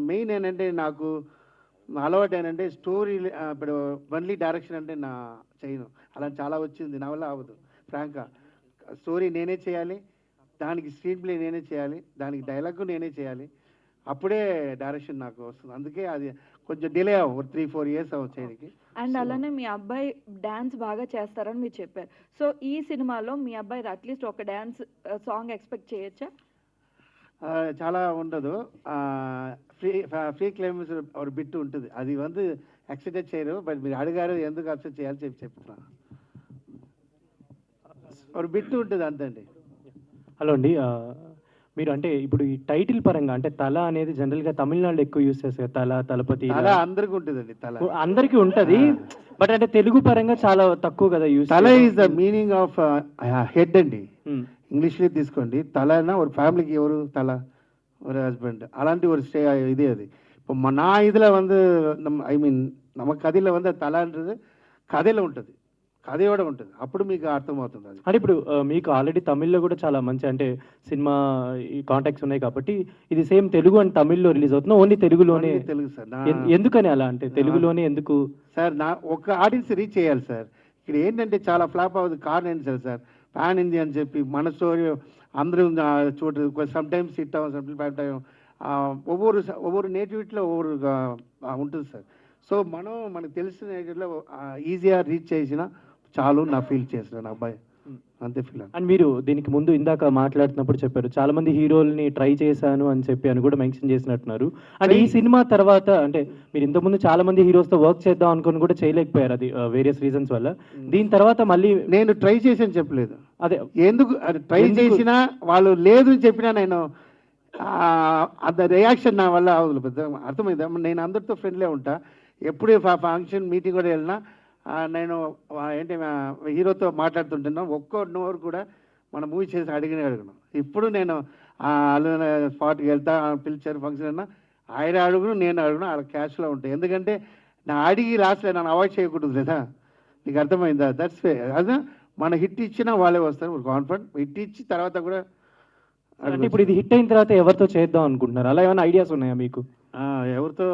main ఏంటంటే నాకు అలవాటు ఏంటంటే స్టోరీ ఇప్పుడు ఓన్లీ డైరెక్షన్ అంటే నా చేయను, అలా చాలా వచ్చింది, నా వల్ల అవ్వదు ఫ్రాంక్గా. స్టోరీ నేనే చేయాలి, దానికి స్క్రీన్ ప్లే నేనే చేయాలి, దానికి డైలాగ్ నేనే చేయాలి, అప్పుడే డైరెక్షన్ నాకు వస్తుంది. అందుకే అది కొంచెం డిలే 3-4 years చేయడానికి. అండ్ అలానే మీ అబ్బాయి డాన్స్ బాగా చేస్తారని మీరు చెప్పారు. సో ఈ సినిమాలో మీ అబ్బాయి అట్లీస్ట్ ఒక డాన్స్ సాంగ్ ఎక్స్పెక్ట్ చేయొచ్చా? చాలా ఉండదు, ఫ్రీ క్లైమ్స్ ఒక బిట్ ఉంటుంది, అది வந்து యాక్సెప్ట్ చేయరు. బట్ మీరు అడిగారు ఎందుకు యాక్సెప్ట్ చేయాలి చెప్తున్నాను. ఒక బిట్ ఉంటుంది అంతండి. హలో అండి, మీరు అంటే ఇప్పుడు ఈ టైటిల్ పరంగా అంటే తల అనేది జనరల్గా తమిళనాడులో ఎక్కువ యూస్ చేస్తారు, తల, తలపతి, తల అందరికి ఉంటుందండి, తల అందరికీ ఉంటుంది. బట్ అంటే తెలుగు పరంగా చాలా తక్కువ కదా యూస్. తల is the meaning of head అండి. ఇంగ్లీష్లో తీసుకోండి, తల ఒక ఫ్యామిలీకి ఎవరు తల, ஒரு ஹஸ்பண்ட், అలాంటి ஒரு ఇది అది. இப்போ నా இதில் வந்து ஐ மீன் நம்ம கதையில் வந்து తలன்றது కథలో ఉంటుంది, కథయోడ ఉంటుంది, అప్పుడు మీకు అర్థమవుతుంది అది. అంటే ఇప్పుడు మీకు ఆల్రెడీ తమిళ్లో కూడా చాలా మంచి అంటే సినిమా ఈ కాంటాక్ట్స్ ఉన్నాయి కాబట్టి ఇది సేమ్ తెలుగు అండ్ తమిళ్లో రిలీజ్ అవుతుంది, ఓన్లీ తెలుగులోనే? తెలుగు సార్. ఎందుకని అలా అంటే తెలుగులోనే ఎందుకు సార్? నా ఒక ఆడియన్స్ రీచ్ చేయాలి సార్. ఇక్కడ ఏంటంటే చాలా ఫ్లాప్ అవుతుంది, కారణం ఏంటి సార్? పాన్ ఇండియా అని చెప్పి మన స్టోరీ అందరూ చూడరు, సమ్ టైమ్స్ హిట్ అవ్వం, సమ్ టైం ఒవ్వొరు నేటివిటీలో ఒవ్వొరు ఉంటుంది సార్. సో మనకు తెలిసిన నేటివిటీలో ఈజీగా రీచ్ చేసిన చాలు నా ఫీల్ చేసిన నా అబ్బాయి అంతే ఫీల్. అండ్ మీరు దీనికి ముందు ఇందాక మాట్లాడుతున్నప్పుడు చెప్పారు చాలా మంది హీరోల్ని ట్రై చేశాను అని చెప్పి అని కూడా మెన్షన్ చేసినట్టున్నారు. అంటే ఈ సినిమా తర్వాత అంటే మీరు ఇంతకుముందు చాలా మంది హీరోస్తో వర్క్ చేద్దాం అనుకుని కూడా చేయలేకపోయారు, అది వేరియస్ రీజన్స్ వల్ల. దీని తర్వాత మళ్ళీ నేను ట్రై చేసాను చెప్పలేదు, అదే ఎందుకు ట్రై చేసినా వాళ్ళు లేదు అని చెప్పినా నేను అంత రియాక్షన్ నా వల్ల అవదు. పెద్ద అర్థమైందా? నేను అందరితో ఫ్రెండ్లీ ఉంటా, ఎప్పుడు ఫంక్షన్ మీటింగ్ కూడా వెళ్ళినా నేను ఏంటి హీరోతో మాట్లాడుతుంటున్నా, ఒక్కో నోరు కూడా మన మూవీ చేసి అడగను. ఇప్పుడు నేను అల్లు స్పాట్కి వెళ్తా, పిలిచారు ఫంక్షన్ అన్నా ఆయన అడుగును, నేను అడుగును, అలా క్యాష్లో ఉంటాయి. ఎందుకంటే నా అడిగి లాస్ట్లో నన్ను అవాయిడ్ చేయకూడదు లేదా, నీకు అర్థమైందా? That's way. అదే మన హిట్ ఇచ్చినా వాళ్ళే వస్తారు, కాన్ఫిడెంట్. హిట్ ఇచ్చి తర్వాత కూడా అంటే ఇప్పుడు ఇది హిట్ అయిన తర్వాత ఎవరితో చేద్దాం అనుకుంటున్నారు, అలా ఏమైనా ఐడియాస్ ఉన్నాయా మీకు? ఎవరితో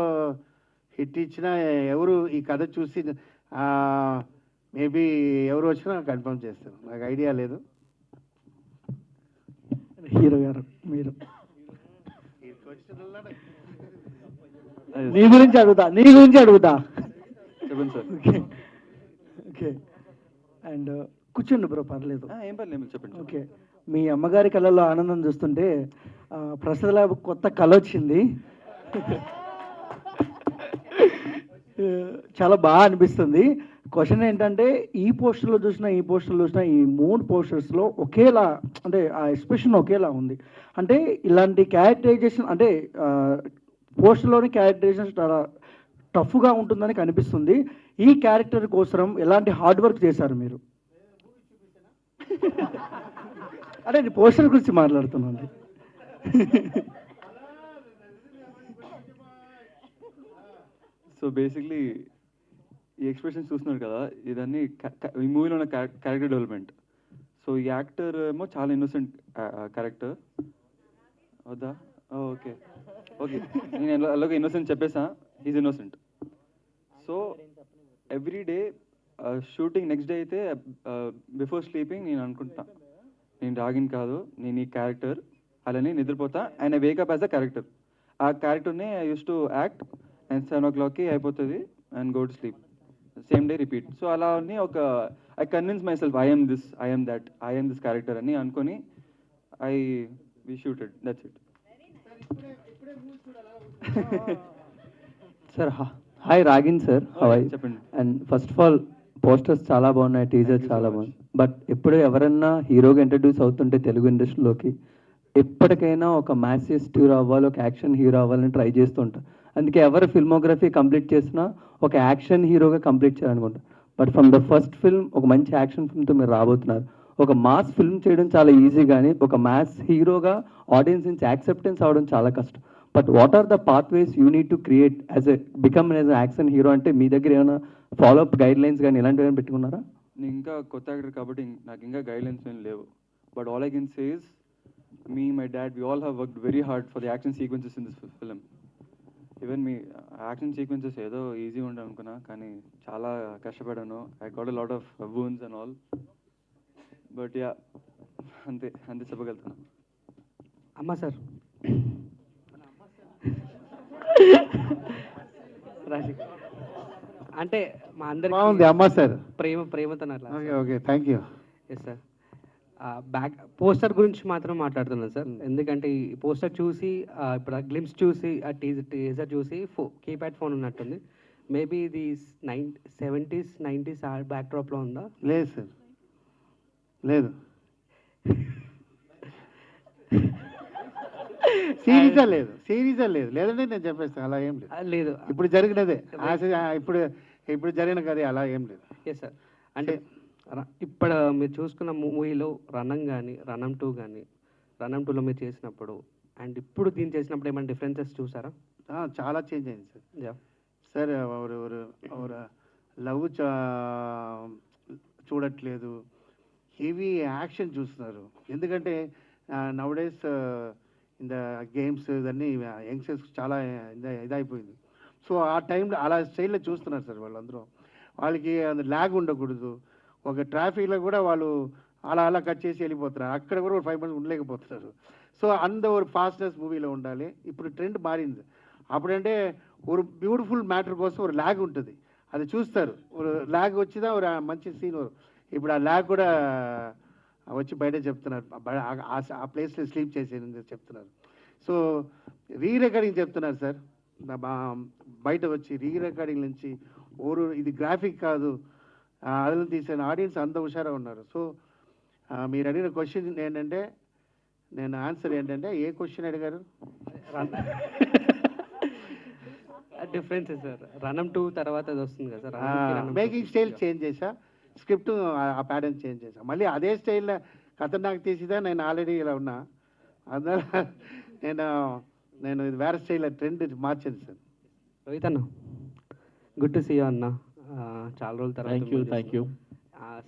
హిట్ ఇచ్చినా, ఎవరు ఈ కథ చూసి మేబీ ఎవరు వచ్చినా కన్ఫర్మ్ చేస్తాను, నాకు ఐడియా లేదు. హీరో గారు మీరు నీ గురించి అడుగుతా చెప్పండి సార్. ఓకే, అండ్ కూర్చోండి బ్రో, పర్లేదు. ఏం పర్లేదు, చెప్పండి. ఓకే, మీ అమ్మగారి కళలో ఆనందం చూస్తుంటే ప్రసాద్ లాబ్ కొత్త కళ వచ్చింది, చాలా బాగా అనిపిస్తుంది. క్వశ్చన్ ఏంటంటే ఈ పోస్టర్లో చూసినా ఈ 3 పోస్టర్స్లో ఒకేలా అంటే ఆ ఎక్స్ప్రెషన్ ఒకేలా ఉంది. అంటే ఇలాంటి క్యారెక్టరైజేషన్ అంటే పోస్టర్లోని క్యారెక్టరైజేషన్ చాలా టఫ్గా ఉంటుందని కనిపిస్తుంది. ఈ క్యారెక్టర్ కోసం ఎలాంటి హార్డ్ వర్క్ చేశారు మీరు? అంటే నేను పోస్టర్ గురించి మాట్లాడుతున్నాను. సో బేసిక్లీ ఈ ఎక్స్ప్రెషన్స్ చూస్తున్నారు కదా, ఇదన్నీ ఈ మూవీలో ఉన్న క్యారెక్టర్ డెవలప్మెంట్. సో ఈ యాక్టర్ ఏమో చాలా ఇన్నోసెంట్ క్యారెక్టర్. వద్దా? ఓకే ఓకే, నేను అలాగే ఇన్నోసెంట్ చెప్పేసా. Is innocent. So every day shooting next day అయితే బిఫోర్ స్లీపింగ్ నేను అనుకుంటా, నేను రాగిన్ కాదు, నేను ఈ క్యారెక్టర్, అలానే నిద్రపోతా and I wake up as a character. ఆ క్యారెక్టర్ని I use to act and 7 o'clockకి అయిపోతుంది and go to sleep. Same day repeat. So అలా అని ఒక I convince myself I am this, I am that, I am this character అని అనుకొని we shooted. That's it. Sir hi Ragin sir, hi. చెప్పండి. And first of all posters చాలా బాగున్నాయి, teaser చాలా బాగుంది. బట్ ఎప్పుడు ఎవరన్నా హీరోగా ఇంట్రడ్యూస్ అవుతుంటే తెలుగు ఇండస్ట్రీలోకి ఎప్పటికైనా ఒక మ్యాసియస్ హీరో అవ్వాలి, ఒక యాక్షన్ హీరో అవ్వాలని ట్రై చేస్తుంటారు. అందుకే ఎవరు ఫిల్మోగ్రఫీ కంప్లీట్ చేసినా ఒక యాక్షన్ హీరోగా కంప్లీట్ చేయాలనుకుంటారు. But from the first film ఒక మంచి యాక్షన్ ఫిల్మ్తో మీరు రాబోతున్నారు. ఒక మాస్ ఫిల్మ్ చేయడం చాలా ఈజీ, కానీ ఒక మ్యాస్ హీరోగా ఆడియన్స్ నుంచి యాక్సెప్టెన్స్ అవడం చాలా కష్టం. But what are the pathways you need to create as a become as action hero? అంటే మీ దగ్గర ఏమైనా ఫాలోఅప్ గైడ్ లైన్స్ కానీ ఇలాంటివి ఏమైనా పెట్టుకున్నారా? నేను ఇంకా కొత్త యాక్టర్ కాబట్టి నాకు ఇంకా గైడ్లైన్స్ ఏం లేవు. But all I can say is me, my dad, we all have worked very hard for the action sequences in this film. Even me, action sequences ఏదో ఈజీ ఉండే అనుకున్నా, కానీ చాలా కష్టపడాను. I got a lot of wounds and all. But yeah, అంతే చెప్పగలుగుతాను. అమ్మా sir, అంటే మా అందరికి బాగుంది అమ్మా సార్. ప్రేమతో okay okay, thank you. Yes sir. Poster గురించి మాత్రం మాట్లాడుతున్నాను సార్. ఎందుకంటే ఈ పోస్టర్ చూసి ఇప్పుడు ఆ గ్లిమ్స్ చూసి ఆ టీజర్ చూసి కీప్యాడ్ ఫోన్ ఉన్నట్టుంది. మేబీ ఇది 70s 90s బ్యాక్ డ్రాప్లో ఉందా? లేదు సార్, లేదు. సిరీజా లేదు లేదంటే నేను చెప్పేస్తాను, అలా ఏం లేదు. లేదు, ఇప్పుడు జరిగినదే, ఇప్పుడు జరిగిన కదే, అలా ఏం లేదు. Yes sir. అంటే ఇప్పుడు మీరు చూసుకున్న మూవీలో రణం కానీ, రణం 2 కానీ, రణం 2లో మీరు చేసినప్పుడు అండ్ ఇప్పుడు దీన్ని చేసినప్పుడు ఏమైనా డిఫరెన్సెస్ చూసారా? చాలా చేంజ్ అయింది సార్. సార్ ఒక లవ్ చూడట్లేదు, హెవీ యాక్షన్ చూస్తున్నారు. ఎందుకంటే నౌడేస్ ఇన్ ద గేమ్స్ ఇవన్నీ యంగ్స్టర్స్ చాలా ఇదైపోయింది. సో ఆ టైంలో అలా స్టైల్లో చూస్తున్నారు సార్ వాళ్ళందరూ. వాళ్ళకి ల్యాగ్ ఉండకూడదు. ఒక ట్రాఫిక్లో కూడా వాళ్ళు అలా కట్ చేసి వెళ్ళిపోతున్నారు. అక్కడ కూడా 5 minutes ఉండలేకపోతున్నారు. సో ఒక ఫాస్ట్నెస్ మూవీలో ఉండాలి. ఇప్పుడు ట్రెండ్ మారింది. అప్పుడంటే ఒక బ్యూటిఫుల్ మ్యాటర్ కోసం ఒక ల్యాగ్ ఉంటుంది, అది చూస్తారు. ఒక ల్యాగ్ వచ్చినా ఒక మంచి సీన్. ఇప్పుడు ఆ ల్యాగ్ కూడా వచ్చి బయట చెప్తున్నారు, ఆ ప్లేస్లో స్లీప్ చేసేది చెప్తున్నారు. సో రికార్డింగ్ చెప్తున్నారు సార్, బయట వచ్చి రికార్డింగ్ నుంచి ఇది గ్రాఫిక్ కాదు, అదిలో తీసిన ఆడియన్స్ అంత హుషారా ఉన్నారు. సో మీరు అడిగిన క్వశ్చన్ ఏంటంటే, నేను ఆన్సర్ ఏంటంటే, ఏ క్వశ్చన్ అడిగారు? డిఫరెన్స్ సార్, రణం 2 తర్వాత అది వస్తుంది కదా సార్, మేకింగ్ స్టైల్ చేంజ్ చేసా, స్క్రిప్ట్ ఆ ప్యాటర్న్ చేంజ్ చేసా. మళ్ళీ అదే స్టైల్లో ఖతర్నాక్ తీసిదా, నేను ఆల్రెడీ ఇలా ఉన్నా. అందువల్ల నేను ఇది వేరే స్టైల్లో ట్రెండ్ మార్చాను సార్. రోహిత్ అన్న, గుడ్ టు సీ యూ అన్న. చాలా రోజుల తర్వాత. Thank you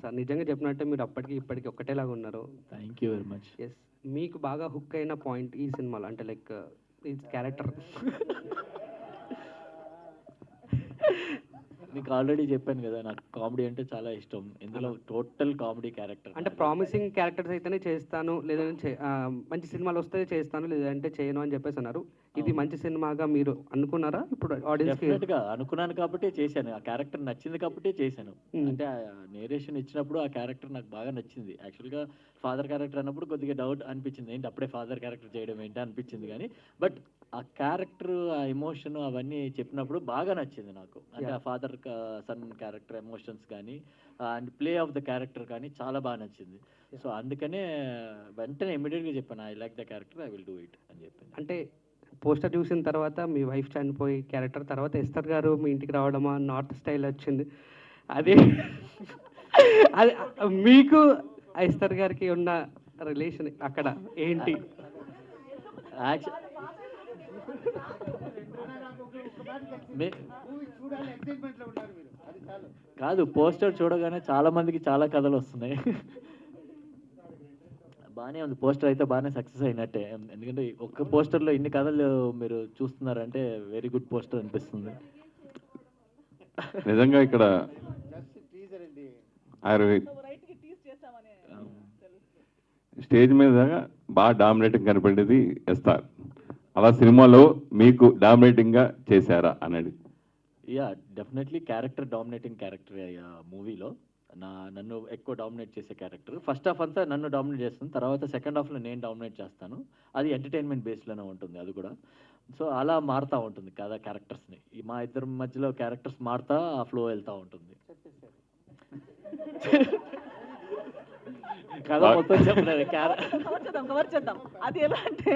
sir. నిజంగా చెప్పినట్టే మీరు అప్పటికి ఇప్పటికి ఒక్కటేలాగా ఉన్నారు. Thank you very much. Yes. మీకు బాగా హుక్ అయిన పాయింట్ ఈ సినిమాలో, అంటే లైక్ ఈ క్యారెక్టర్? మీకు ఆల్రెడీ చెప్పాను కదా, నాకు కామెడీ అంటే చాలా ఇష్టం. ఇందులో టోటల్ కామెడీ క్యారెక్టర్. అంటే ప్రామిసింగ్ క్యారెక్టర్స్ అయితేనే చేస్తాను, లేదంటే మంచి సినిమాలు వస్తే చేస్తాను, లేదంటే చేయను అని చెప్పేసి అన్నారు. ఇది మంచి సినిమాగా మీరు అనుకున్నారా? ఇప్పుడు ఆడియన్స్ డెఫినెట్గా అనుకున్నాను కాబట్టి చేశాను. ఆ క్యారెక్టర్ నచ్చింది కాబట్టి చేశాను. అంటే నేరేషన్ ఇచ్చినప్పుడు ఆ క్యారెక్టర్ నాకు బాగా నచ్చింది. యాక్చువల్గా ఫాదర్ క్యారెక్టర్ అన్నప్పుడు కొద్దిగా డౌట్ అనిపించింది, ఏంటి అప్పుడే ఫాదర్ క్యారెక్టర్ చేయడం ఏంటి అనిపించింది. కానీ బట్ ఆ క్యారెక్టర్, ఆ ఎమోషన్ అవన్నీ చెప్పినప్పుడు బాగా నచ్చింది నాకు. అంటే ఆ ఫాదర్ సన్ క్యారెక్టర్ ఎమోషన్స్ కానీ and play of the character కానీ చాలా బాగా నచ్చింది. సో అందుకనే వెంటనే ఇమీడియట్గా చెప్పాను, I like the character, I will do it అని చెప్పాను. అంటే పోస్టర్ చూసిన తర్వాత మీ వైఫ్ చనిపోయి క్యారెక్టర్ తర్వాత ఎస్తర్ గారు మీ ఇంటికి రావడమా, నార్త్ స్టైల్ వచ్చింది, అది మీకు ఎస్తర్ గారికి ఉన్న రిలేషన్ అక్కడ ఏంటి? కాదు, పోస్టర్ చూడగానే చాలా మందికి చాలా కథలు వస్తున్నాయి. బాగానే ఉంది. పోస్టర్ అయితే బాగానే సక్సెస్ అయినట్టే. ఎందుకంటే ఒక్క పోస్టర్లో ఇన్ని కథలు మీరు చూస్తున్నారంటే వెరీ గుడ్ పోస్టర్ అనిపిస్తుంది. నిజంగా ఇక్కడ స్టేజ్ మీద బాగా డామినేటింగ్ కనపడేది ఎస్ఆర్. అలా సినిమాలో మీకు డామినేటింగ్గా చేశారా అనేది? Yeah, definitely character dominating character మూవీలో. నన్ను ఎక్కువ డామినేట్ చేసే క్యారెక్టర్. ఫస్ట్ హాఫ్ అంతా నన్ను డామినేట్ చేస్తుంది, తర్వాత సెకండ్ హాఫ్లో నేను డామినేట్ చేస్తాను. అది ఎంటర్టైన్మెంట్ బేస్లోనే ఉంటుంది అది కూడా. సో అలా మారుతూ ఉంటుంది కదా క్యారెక్టర్స్ని. మా ఇద్దరి మధ్యలో క్యారెక్టర్స్ మారుతా ఆ ఫ్లో వెళ్తూ ఉంటుంది. కథ మొత్తం చెప్పలేదు. కవర్ చేద్దాం. అది ఎలా అంటే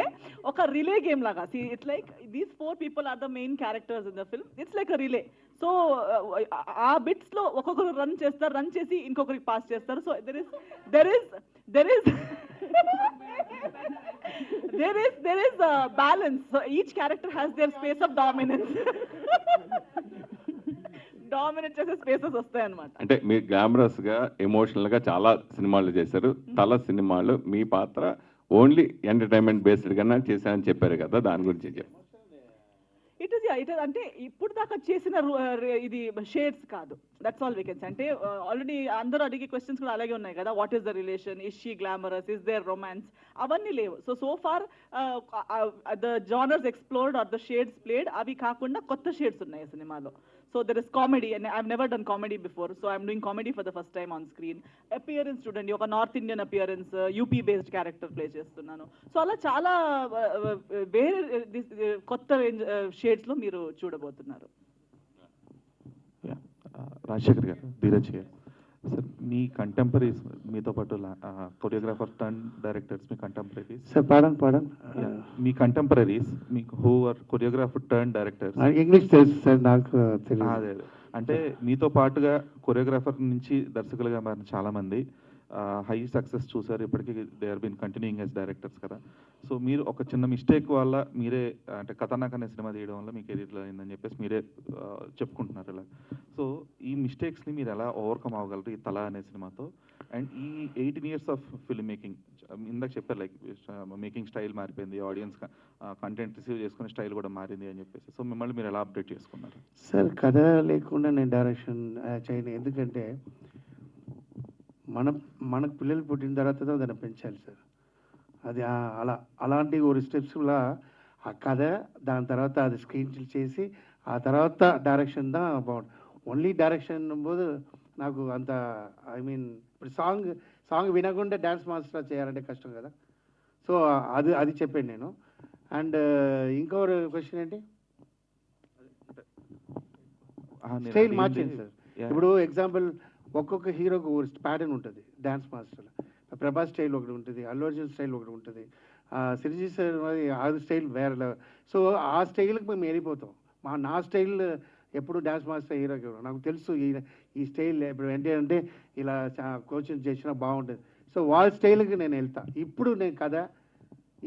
ఒక రిలే గేమ్ లాగా. It's like these 4 people are the main characters in the film. It's like a relay. So ఆ బిట్స్ లో ఒక్కొక్కరు రన్ చేస్తారు, రన్ చేసి ఇంకొకరికి పాస్ చేస్తారు. So there is a balance. So each character has their space of dominance. Dominate చేసే spaces వస్తాయి అన్నమాట. అంటే మీరు గ్లామరస్గా ఎమోషనల్గా చాలా సినిమాలు చేశారు. తల సినిమాలు మీ పాత్ర ఓన్లీ ఎంటర్టైన్మెంట్ బేస్డ్ కన్నా చేశారని చెప్పారు కదా, దాని గురించి చెప్పండి. ఇట్ ఇస్ అంటే ఇప్పుడు దాకా చేసిన ఇది షేడ్స్ కాదు. That's all we can say. అంటే ఆల్రెడీ అందరూ అడిగే క్వశ్చన్స్ కూడా అలాగే ఉన్నాయి కదా. What is the relation, is she glamorous, is there romance, అవన్నీ లేవు. So far the genres explored are the shades played, అవి కాకుండా కొత్త షేడ్స్ ఉన్నాయి సినిమాలో. So there is comedy, and I've never done comedy before, so I'm doing comedy for the first time on screen. Appearance student, oka North Indian appearance, UP based character play చేస్తున్నాను. So అలా చాలా వేరే కొత్త range shades లో మీరు చూడబోతున్నారు. రాజశేఖర్ గారు, ధీరజ్ గారు, సార్ మీ కంటెంపరీస్ మీతో పాటు కొరియోగ్రాఫర్ టర్న్ డైరెక్టర్స్, మీ కంటెంపరీస్ సార్ పాడన్ మీ కంటెంపరీస్ మీకు who are choreographer turn directors. English తెలుసు సార్, నాకు తెలియదు. అదే అంటే మీతో పాటుగా కొరియోగ్రాఫర్ నుంచి దర్శకులుగా మారిన చాలామంది హై సక్సెస్ చూసారు. ఇప్పటికీ they are been continuing as directors కదా. సో మీరు ఒక చిన్న మిస్టేక్ వల్ల మీరే అంటే ఖతర్నాక్ అనే సినిమా తీయడం వల్ల మీ కెరీర్లో అయిందని చెప్పేసి మీరే చెప్పుకుంటున్నారు ఇలా. సో ఈ మిస్టేక్స్ని మీరు ఎలా ఓవర్కమ్ అవ్వగలరు ఈ తల అనే సినిమాతో? అండ్ ఈ 18 years ఆఫ్ ఫిల్మ్ మేకింగ్, ఇందాక చెప్పారు లైక్ మేకింగ్ స్టైల్ మారిపోయింది, ఆడియన్స్ కంటెంట్ రిసీవ్ చేసుకునే స్టైల్ కూడా మారింది అని చెప్పేసి. సో మిమ్మల్ని మీరు ఎలా అప్డేట్ చేసుకున్నారు? సార్ కథ లేకుండా నేను డైరెక్షన్ చేయను. ఎందుకంటే మనకు పిల్లలు పుట్టిన తర్వాత దాన్ని పెంచాలి సార్. అది అలాంటి ఒక స్టెప్స్లా ఆ కథ, దాని తర్వాత అది స్క్రీన్ చేసి ఆ తర్వాత డైరెక్షన్ దా బాగుంటుంది. ఓన్లీ డైరెక్షన్ పోదు నాకు అంత ఇప్పుడు సాంగ్ వినకుండా డ్యాన్స్ మాస్టర్ చేయాలంటే కష్టం కదా. సో అది చెప్పాను నేను. అండ్ ఇంకో క్వశ్చన్ ఏంటి? స్టైల్ మార్చింది సార్. ఇప్పుడు ఎగ్జాంపుల్ ఒక్కొక్క హీరోకి ప్యాటర్న్ ఉంటుంది డ్యాన్స్ మాస్టర్లో. ప్రభాస్ స్టైల్ ఒకటి ఉంటుంది, అల్లు అర్జున్ స్టైల్ ఒకటి ఉంటుంది, సిరిజీ సార్ అది స్టైల్ వేరే. సో ఆ స్టైల్కి మేము వెళ్ళిపోతాం. నా స్టైల్ ఎప్పుడు డ్యాన్స్ మాస్టర్ హీరోకి నాకు తెలుసు ఈ స్టైల్ ఇప్పుడు ఏంటంటే ఇలా కోచింగ్ చేసినా బాగుంటుంది. సో వాళ్ళ స్టైల్కి నేను వెళ్తా. ఇప్పుడు నేను కదా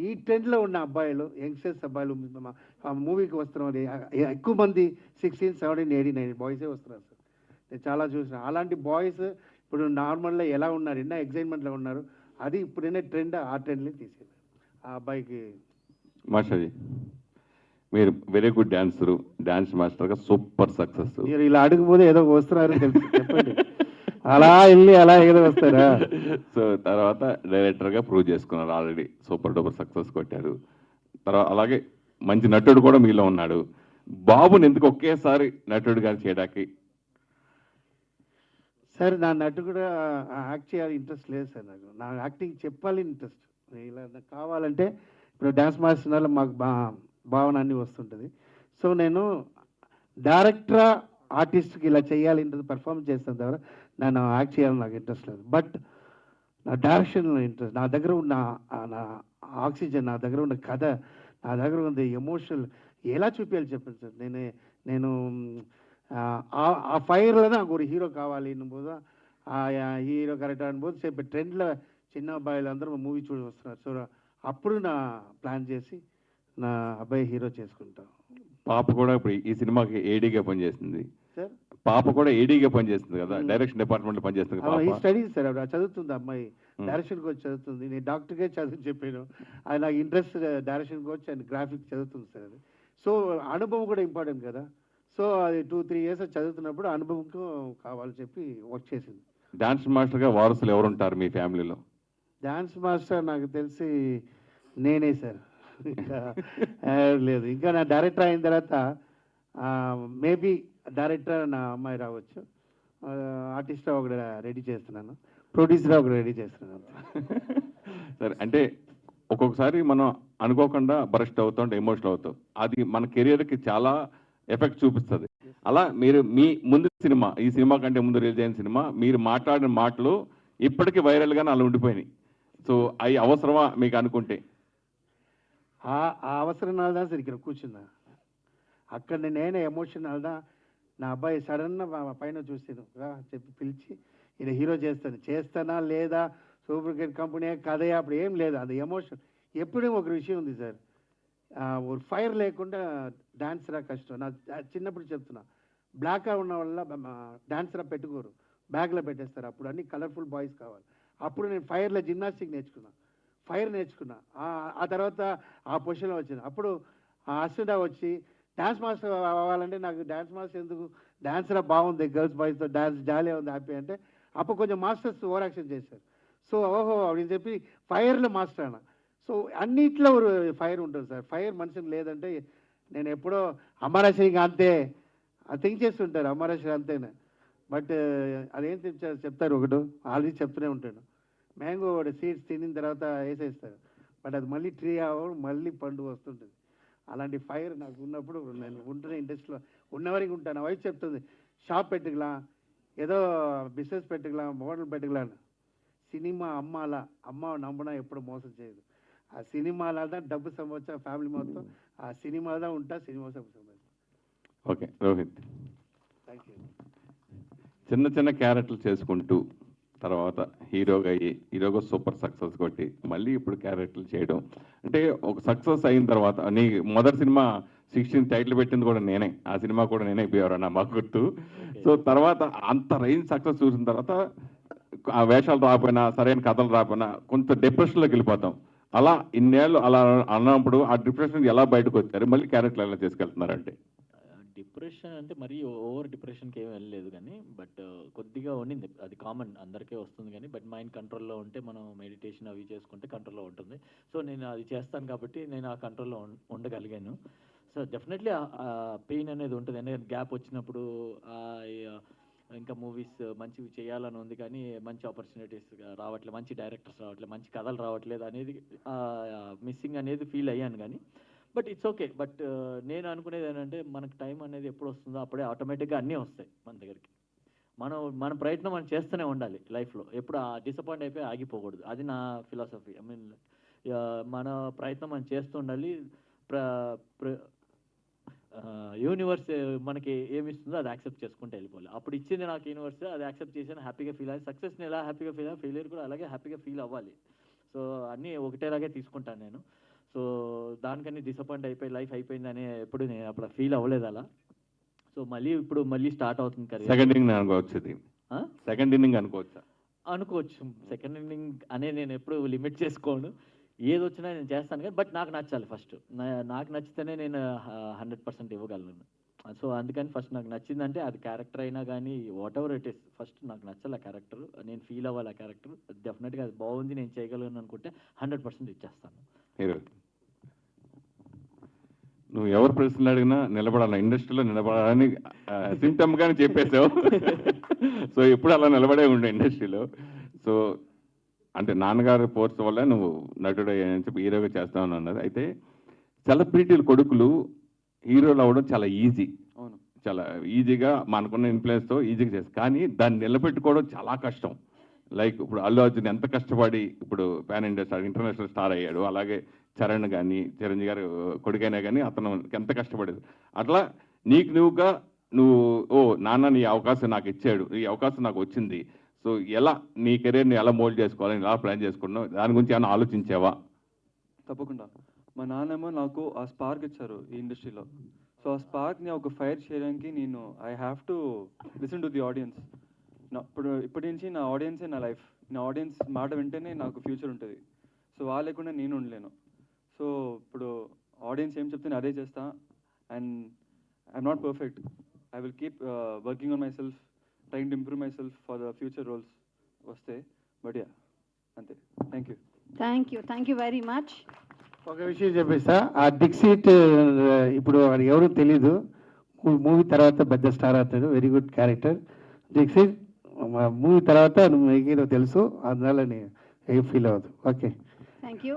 ఈ ట్రెండ్లో ఉన్న అబ్బాయిలు, యంగ్స్టర్స్ అబ్బాయిలు మూవీకి వస్తున్నారు ఎక్కువ మంది 16, 17, 18 బాయ్సే వస్తున్నారు సార్. నేను చాలా చూసిన అలాంటి బాయ్స్ ఇప్పుడు నార్మల్గా ఎలా ఉన్నారు, ఎన్నో ఎగ్జైట్మెంట్లో ఉన్నారు. అది ఇప్పుడైనా ట్రెండ్, ఆ ట్రెండ్ని తీసేది ఆ అబ్బాయికి. మాస్టర్జీ మీరు వెరీ గుడ్ డాన్సరు, డాన్స్ మాస్టర్గా సూపర్ సక్సెస్. మీరు ఇలా అడుగుపోతే ఏదో వస్తున్నారు తెలుసు, చెప్పండి. అలా వెళ్ళి అలా ఏదో వస్తారా? సో తర్వాత డైరెక్టర్గా ప్రూవ్ చేసుకున్నారు, ఆల్రెడీ సూపర్ డూపర్ సక్సెస్ కొట్టారు. తర్వాత అలాగే మంచి నటుడు కూడా మీలో ఉన్నాడు. బాబుని ఎందుకు ఒకేసారి నటుడుగా చేయడానికి? సార్ నా నటు కూడా యాక్ట్ చేయాలి ఇంట్రెస్ట్ లేదు సార్. నా యాక్టింగ్ చెప్పాలి ఇంట్రెస్ట్. ఇలా నాకు కావాలంటే ఇప్పుడు డ్యాన్స్ మాస్టర్ మాకు భావన అన్నీ వస్తుంటుంది. సో నేను డైరెక్టరా ఆర్టిస్ట్కి ఇలా చేయాలి ఇంట్రెస్ట్, పర్ఫార్మెన్స్ చేస్తాను ద్వారా నేను యాక్ట్ చేయాలని నాకు ఇంట్రెస్ట్ లేదు. బట్ నా డైరెక్షన్లో ఇంట్రెస్ట్, నా దగ్గర ఉన్న నా ఆక్సిజన్, నా దగ్గర ఉన్న కథ, నా దగ్గర ఉంది ఎమోషనల్ ఎలా చూపించాలి చెప్పండి సార్. నేను ఆ ఫైర్లో నాకు ఒక హీరో కావాలి అన్నబోదు, ఆ హీరో కరెక్ట్ అనుబోదు చెప్పి ట్రెండ్లో చిన్న అబ్బాయిలు అందరూ మూవీ చూడి వస్తున్నారు. సో అప్పుడు నా ప్లాన్ చేసి నా అబ్బాయి హీరో చేసుకుంటాం. పాప కూడా ఇప్పుడు ఈ సినిమాకి ఏడీగా పనిచేసింది. సార్ పాప కూడా ఏడీగా పనిచేస్తుంది కదా, డైరెక్షన్ డిపార్ట్మెంట్లో పనిచేస్తుంది ఈ పాప. స్టడీస్ సార్ ఆవిడ చదువుతుంది అమ్మాయి, డైరెక్షన్ కోచ్ చదువుతుంది. నేను డాక్టర్గా చదువు చెప్పాను, అది నాకు interest direction coach and graphics చదువుతుంది సార్ అది. సో అనుభవం కూడా ఇంపార్టెంట్ కదా. సో అది 2-3 years చదువుతున్నప్పుడు అనుభవం కావాలని చెప్పి వర్క్ చేసింది. డాన్స్ మాస్టర్గా వారసులు ఎవరుంటారు మీ ఫ్యామిలీలో? డాన్స్ మాస్టర్ నాకు తెలిసి నేనే సార్, ఇంకా లేదు. ఇంకా నా డైరెక్టర్ అయిన తర్వాత మేబీ డైరెక్టర్ నా అమ్మాయి రావచ్చు, ఆర్టిస్ట్ ఒకటి రెడీ చేస్తున్నాను, ప్రొడ్యూసర్ ఒకటి రెడీ చేస్తున్నాను. సరే, అంటే ఒక్కొక్కసారి మనం అనుకోకుండా బరస్ట్ అవుతాం, ఎమోషనల్ అవుతాం, అది మన కెరియర్కి చాలా ఎఫెక్ట్ చూపిస్తుంది. అలా మీరు మీ ముందు సినిమా, ఈ సినిమా కంటే ముందు రిలీజ్ అయిన సినిమా, మీరు మాట్లాడిన మాటలు ఇప్పటికీ వైరల్గానే అలా ఉండిపోయినాయి. సో అవి అవసరమా మీకు అనుకుంటే? ఆ అవసరం నాదా సార్ ఇక్కడ కూర్చున్నా, అక్కడ నేనే ఎమోషన్ నాదా. నా అబ్బాయి సడన్గా పైన చూసాను చెప్పి పిలిచి ఈయన హీరో చేస్తానా లేదా, సూపర్ క్రికెట్ కంపెనీ కదే, అప్పుడు ఏం లేదు, అది ఎమోషన్. ఎప్పుడూ ఒక విషయం ఉంది సార్, ఒక ఫైర్ లేకుండా డాన్సరా కష్టం. నా చిన్నప్పుడు చెప్తున్నా, బ్లాక్గా ఉన్న వల్ల డాన్సరా పెట్టుకోరు, బ్యాగ్లో పెట్టేస్తారు. అప్పుడు అన్ని కలర్ఫుల్ బాయ్స్ కావాలి. అప్పుడు నేను ఫైర్లో జిమ్నాస్టిక్ ఫైర్ నేర్చుకున్నా. ఆ తర్వాత ఆ పొజిషన్లో వచ్చింది. అప్పుడు అసిడా వచ్చి డ్యాన్స్ మాస్టర్ అవ్వాలంటే నాకు డ్యాన్స్ మాస్టర్ ఎందుకు, డాన్సరా బాగుంది, గర్ల్స్ బాయ్స్తో డాన్స్ జాలీ ఉంది, హ్యాపీ అంటే అప్పుడు కొంచెం మాస్టర్స్ ఓవర్ యాక్షన్ చేశారు. సో ఓహో అని చెప్పి ఫైర్లో మాస్టర్ అన్న. సో అన్నిట్లో ఫైర్ ఉంటుంది సార్. ఫైర్ మనిషిని లేదంటే నేను ఎప్పుడో అమరాశ్రీ అంతే థింక్ చేస్తుంటారు, అమరాశ్రీ అంతేనే. బట్ అదేం చెప్తారు ఒకటి ఆల్రెడీ చెప్తూనే ఉంటాడు, మ్యాంగో సీడ్స్ తినిన తర్వాత వేసేస్తారు, బట్ అది మళ్ళీ ట్రీ అవ్వడం మళ్ళీ పండు వస్తుంటుంది. అలాంటి ఫైర్ నాకు ఉన్నప్పుడు నేను ఉంటున్న ఇండస్ట్రీలో ఉన్నవరకు ఉంటాను. వైఫ్ చెప్తుంది, షాప్ పెట్టుకలా, ఏదో బిజినెస్ పెట్టుకలా, మోడల్ పెట్టుకలా. సినిమా అమ్మ నమ్మడం ఎప్పుడు మోసం చేయదు. ఆ సినిమాలదా డబ్బు సంబంధించిన ఫ్యామిలీ మొత్తం ఆ సినిమాదా ఉంటా, సినిమా సంబంధించి. Okay Rohit, thank you. చిన్న చిన్న క్యారెక్టర్లు చేసుకుంటూ తర్వాత హీరోగా సూపర్ సక్సెస్ కొట్టి మళ్ళీ ఇప్పుడు క్యారెక్టర్లు చేయడం అంటే ఒక సక్సెస్ అయిన తర్వాత, నీ మొదటి సినిమా 16 టైటిల్ పెట్టింది కూడా నేనే, ఆ సినిమా కూడా నేనే అయిపోయారు మాకు గుర్తు. సో తర్వాత అంత రేంజ్ సక్సెస్ చూసిన తర్వాత ఆ వేషాలు రాకపోయినా, సరైన కథలు రాకపోయినా కొంత డిప్రెషన్లోకి వెళ్ళిపోతాం. అలా ఇన్నేళ్ళు అలా అన్నప్పుడు ఆ డిప్రెషన్ ఎలా బయటకు వచ్చారు, మళ్ళీ క్యారెక్టర్లు ఎలా తీసుకెళ్తున్నారంటే? డిప్రెషన్ అంటే మరీ ఓవర్ డిప్రెషన్కి ఏం వెళ్ళలేదు కానీ, బట్ కొద్దిగా ఉండింది, అది కామన్ అందరికీ వస్తుంది కానీ, బట్ మైండ్ కంట్రోల్లో ఉంటే మనం మెడిటేషన్ అవి చేసుకుంటే కంట్రోల్లో ఉంటుంది. సో నేను అది చేస్తాను కాబట్టి నేను ఆ కంట్రోల్లో ఉండగలిగాను. సో డెఫినెట్లీ పెయిన్ అనేది ఉంటుంది, ఎందుకంటే గ్యాప్ వచ్చినప్పుడు ఇంకా మూవీస్ మంచివి చేయాలని ఉంది కానీ మంచి ఆపర్చునిటీస్ రావట్లేదు, మంచి డైరెక్టర్స్ రావట్లేదు, మంచి కథలు రావట్లేదు అనేది మిస్సింగ్ అనేది ఫీల్ అయ్యాను కానీ, బట్ ఇట్స్ ఓకే. బట్ నేను అనుకునేది ఏంటంటే మనకు టైం అనేది ఎప్పుడు వస్తుందో అప్పుడే ఆటోమేటిక్గా అన్నీ వస్తాయి మన దగ్గరికి. మన ప్రయత్నం మనం చేస్తూనే ఉండాలి లైఫ్లో, ఎప్పుడు డిసప్పాయింట్ అయిపోయి ఆగిపోకూడదు. అది నా ఫిలాసఫీ. ఐ మీన్ మన ప్రయత్నం మనం చేస్తూ ఉండాలి. యూనివర్స్ మనకి ఏమి ఇస్తుందో అది యాక్సెప్ట్ చేసుకుంటూ వెళ్ళిపోవాలి. అప్పుడు ఇచ్చింది నాకు యూనివర్స్, అది యాక్సెప్ట్ చేసాను, హ్యాపీగా ఫీల్ అయ్యి సక్సెస్ని ఎలా హ్యాపీగా ఫీల్ అయ్యి ఫెయిలియర్ కూడా అలాగే హ్యాపీగా ఫీల్ అవ్వాలి. సో అన్నీ ఒకటేలాగే తీసుకుంటాను నేను. సో దానికని డిసప్పాయింట్ అయిపోయి లైఫ్ అయిపోయిందని ఎప్పుడు నేను అప్పుడు ఫీల్ అవ్వలేదు అలా. సో ఇప్పుడు మళ్ళీ స్టార్ట్ అవుతుంది కదా. సెకండ్ ఇన్నింగ్ అనుకోవచ్చు, సెకండ్ ఇన్నింగ్ అనుకోవచ్చా? అనుకోవచ్చు. సెకండ్ ఇన్నింగ్ అనే నేను ఎప్పుడు లిమిట్ చేసుకోను, ఏది వచ్చినా నేను చేస్తాను కానీ, బట్ నాకు నచ్చాలి ఫస్ట్. నాకు నచ్చితేనే నేను 100% ఇవ్వగలను. సో అందుకని ఫస్ట్ నాకు నచ్చిందంటే అది క్యారెక్టర్ అయినా కానీ what ever it is, first నాకు నచ్చాలి ఆ క్యారెక్టర్, నేను ఫీల్ అవ్వాలి ఆ క్యారెక్టర్. డెఫినెట్గా అది బాగుంది, నేను చేయగలను అనుకుంటే 100% ఇచ్చేస్తాను. హీరో, నువ్వు ఎవరు ప్రశ్నలు అడిగినా నిలబడాలి, ఇండస్ట్రీలో నిలబడాలని సింటమ్ గానే చెప్పేసావు. సో ఎప్పుడు అలా నిలబడే ఉండే ఇండస్ట్రీలో. సో అంటే నాన్నగారి ఫోర్స్ వల్ల నువ్వు నటుడు అని చెప్పి హీరోగా చేస్తామని అన్నది. అయితే సెలబ్రిటీల కొడుకులు హీరోలు అవ్వడం చాలా ఈజీ, అవును, చాలా ఈజీగా మనకున్న ఇన్ఫ్లుయెన్స్తో ఈజీగా చేస్తారు. కానీ దాన్ని నిలబెట్టుకోవడం చాలా కష్టం. లైక్ ఇప్పుడు అల్లు అర్జున్ ఎంత కష్టపడి ఇప్పుడు pan India star, international star అయ్యాడు. అలాగే చరణ్ కానీ, చిరంజీవి గారు కొడుకైనా కానీ అతను ఎంత కష్టపడేది. అట్లా నువ్వు నాన్న నీ అవకాశం నాకు ఇచ్చాడు, ఈ అవకాశం నాకు వచ్చింది, సో ఎలా నీ కెరీర్ని ఎలా మోల్డ్ చేసుకోవాలని ఎలా ప్లాన్ చేసుకున్నావు, దాని గురించి ఏమైనా ఆలోచించావా? తప్పకుండా. మా నాన్నేమో నాకు ఆ స్పార్క్ ఇచ్చారు ఈ ఇండస్ట్రీలో. సో ఆ స్పార్క్ని ఒక ఫైర్ చేయడానికి నేను I have to listen to the audience. ఇప్పటి నుంచి నా ఆడియన్సే నా లైఫ్. నా ఆడియన్స్ మాట వింటేనే నాకు ఫ్యూచర్ ఉంటుంది. సో వాళ్ళు లేకుండా నేను ఉండలేను. సో ఇప్పుడు ఆడియన్స్ ఏం చెప్తే అదే చేస్తా. And I'm not perfect. I will keep working on myself, trying to improve myself for the future roles వస్తే. బట్ యా, అంతే. Thank you very much. ఒక విషయం చెప్పేస్తా, ఆ డిక్సీట్ ఇప్పుడు వాడు ఎవరు తెలీదు, మూవీ తర్వాత పెద్ద స్టార్ అవుతాడు. వెరీ గుడ్ క్యారెక్టర్ డిక్సీట్. మూవీ తర్వాత నువ్వు ఏదో తెలుసు, అందువల్ల ఏం ఫీల్ అవ్వదు. Okay, thank you.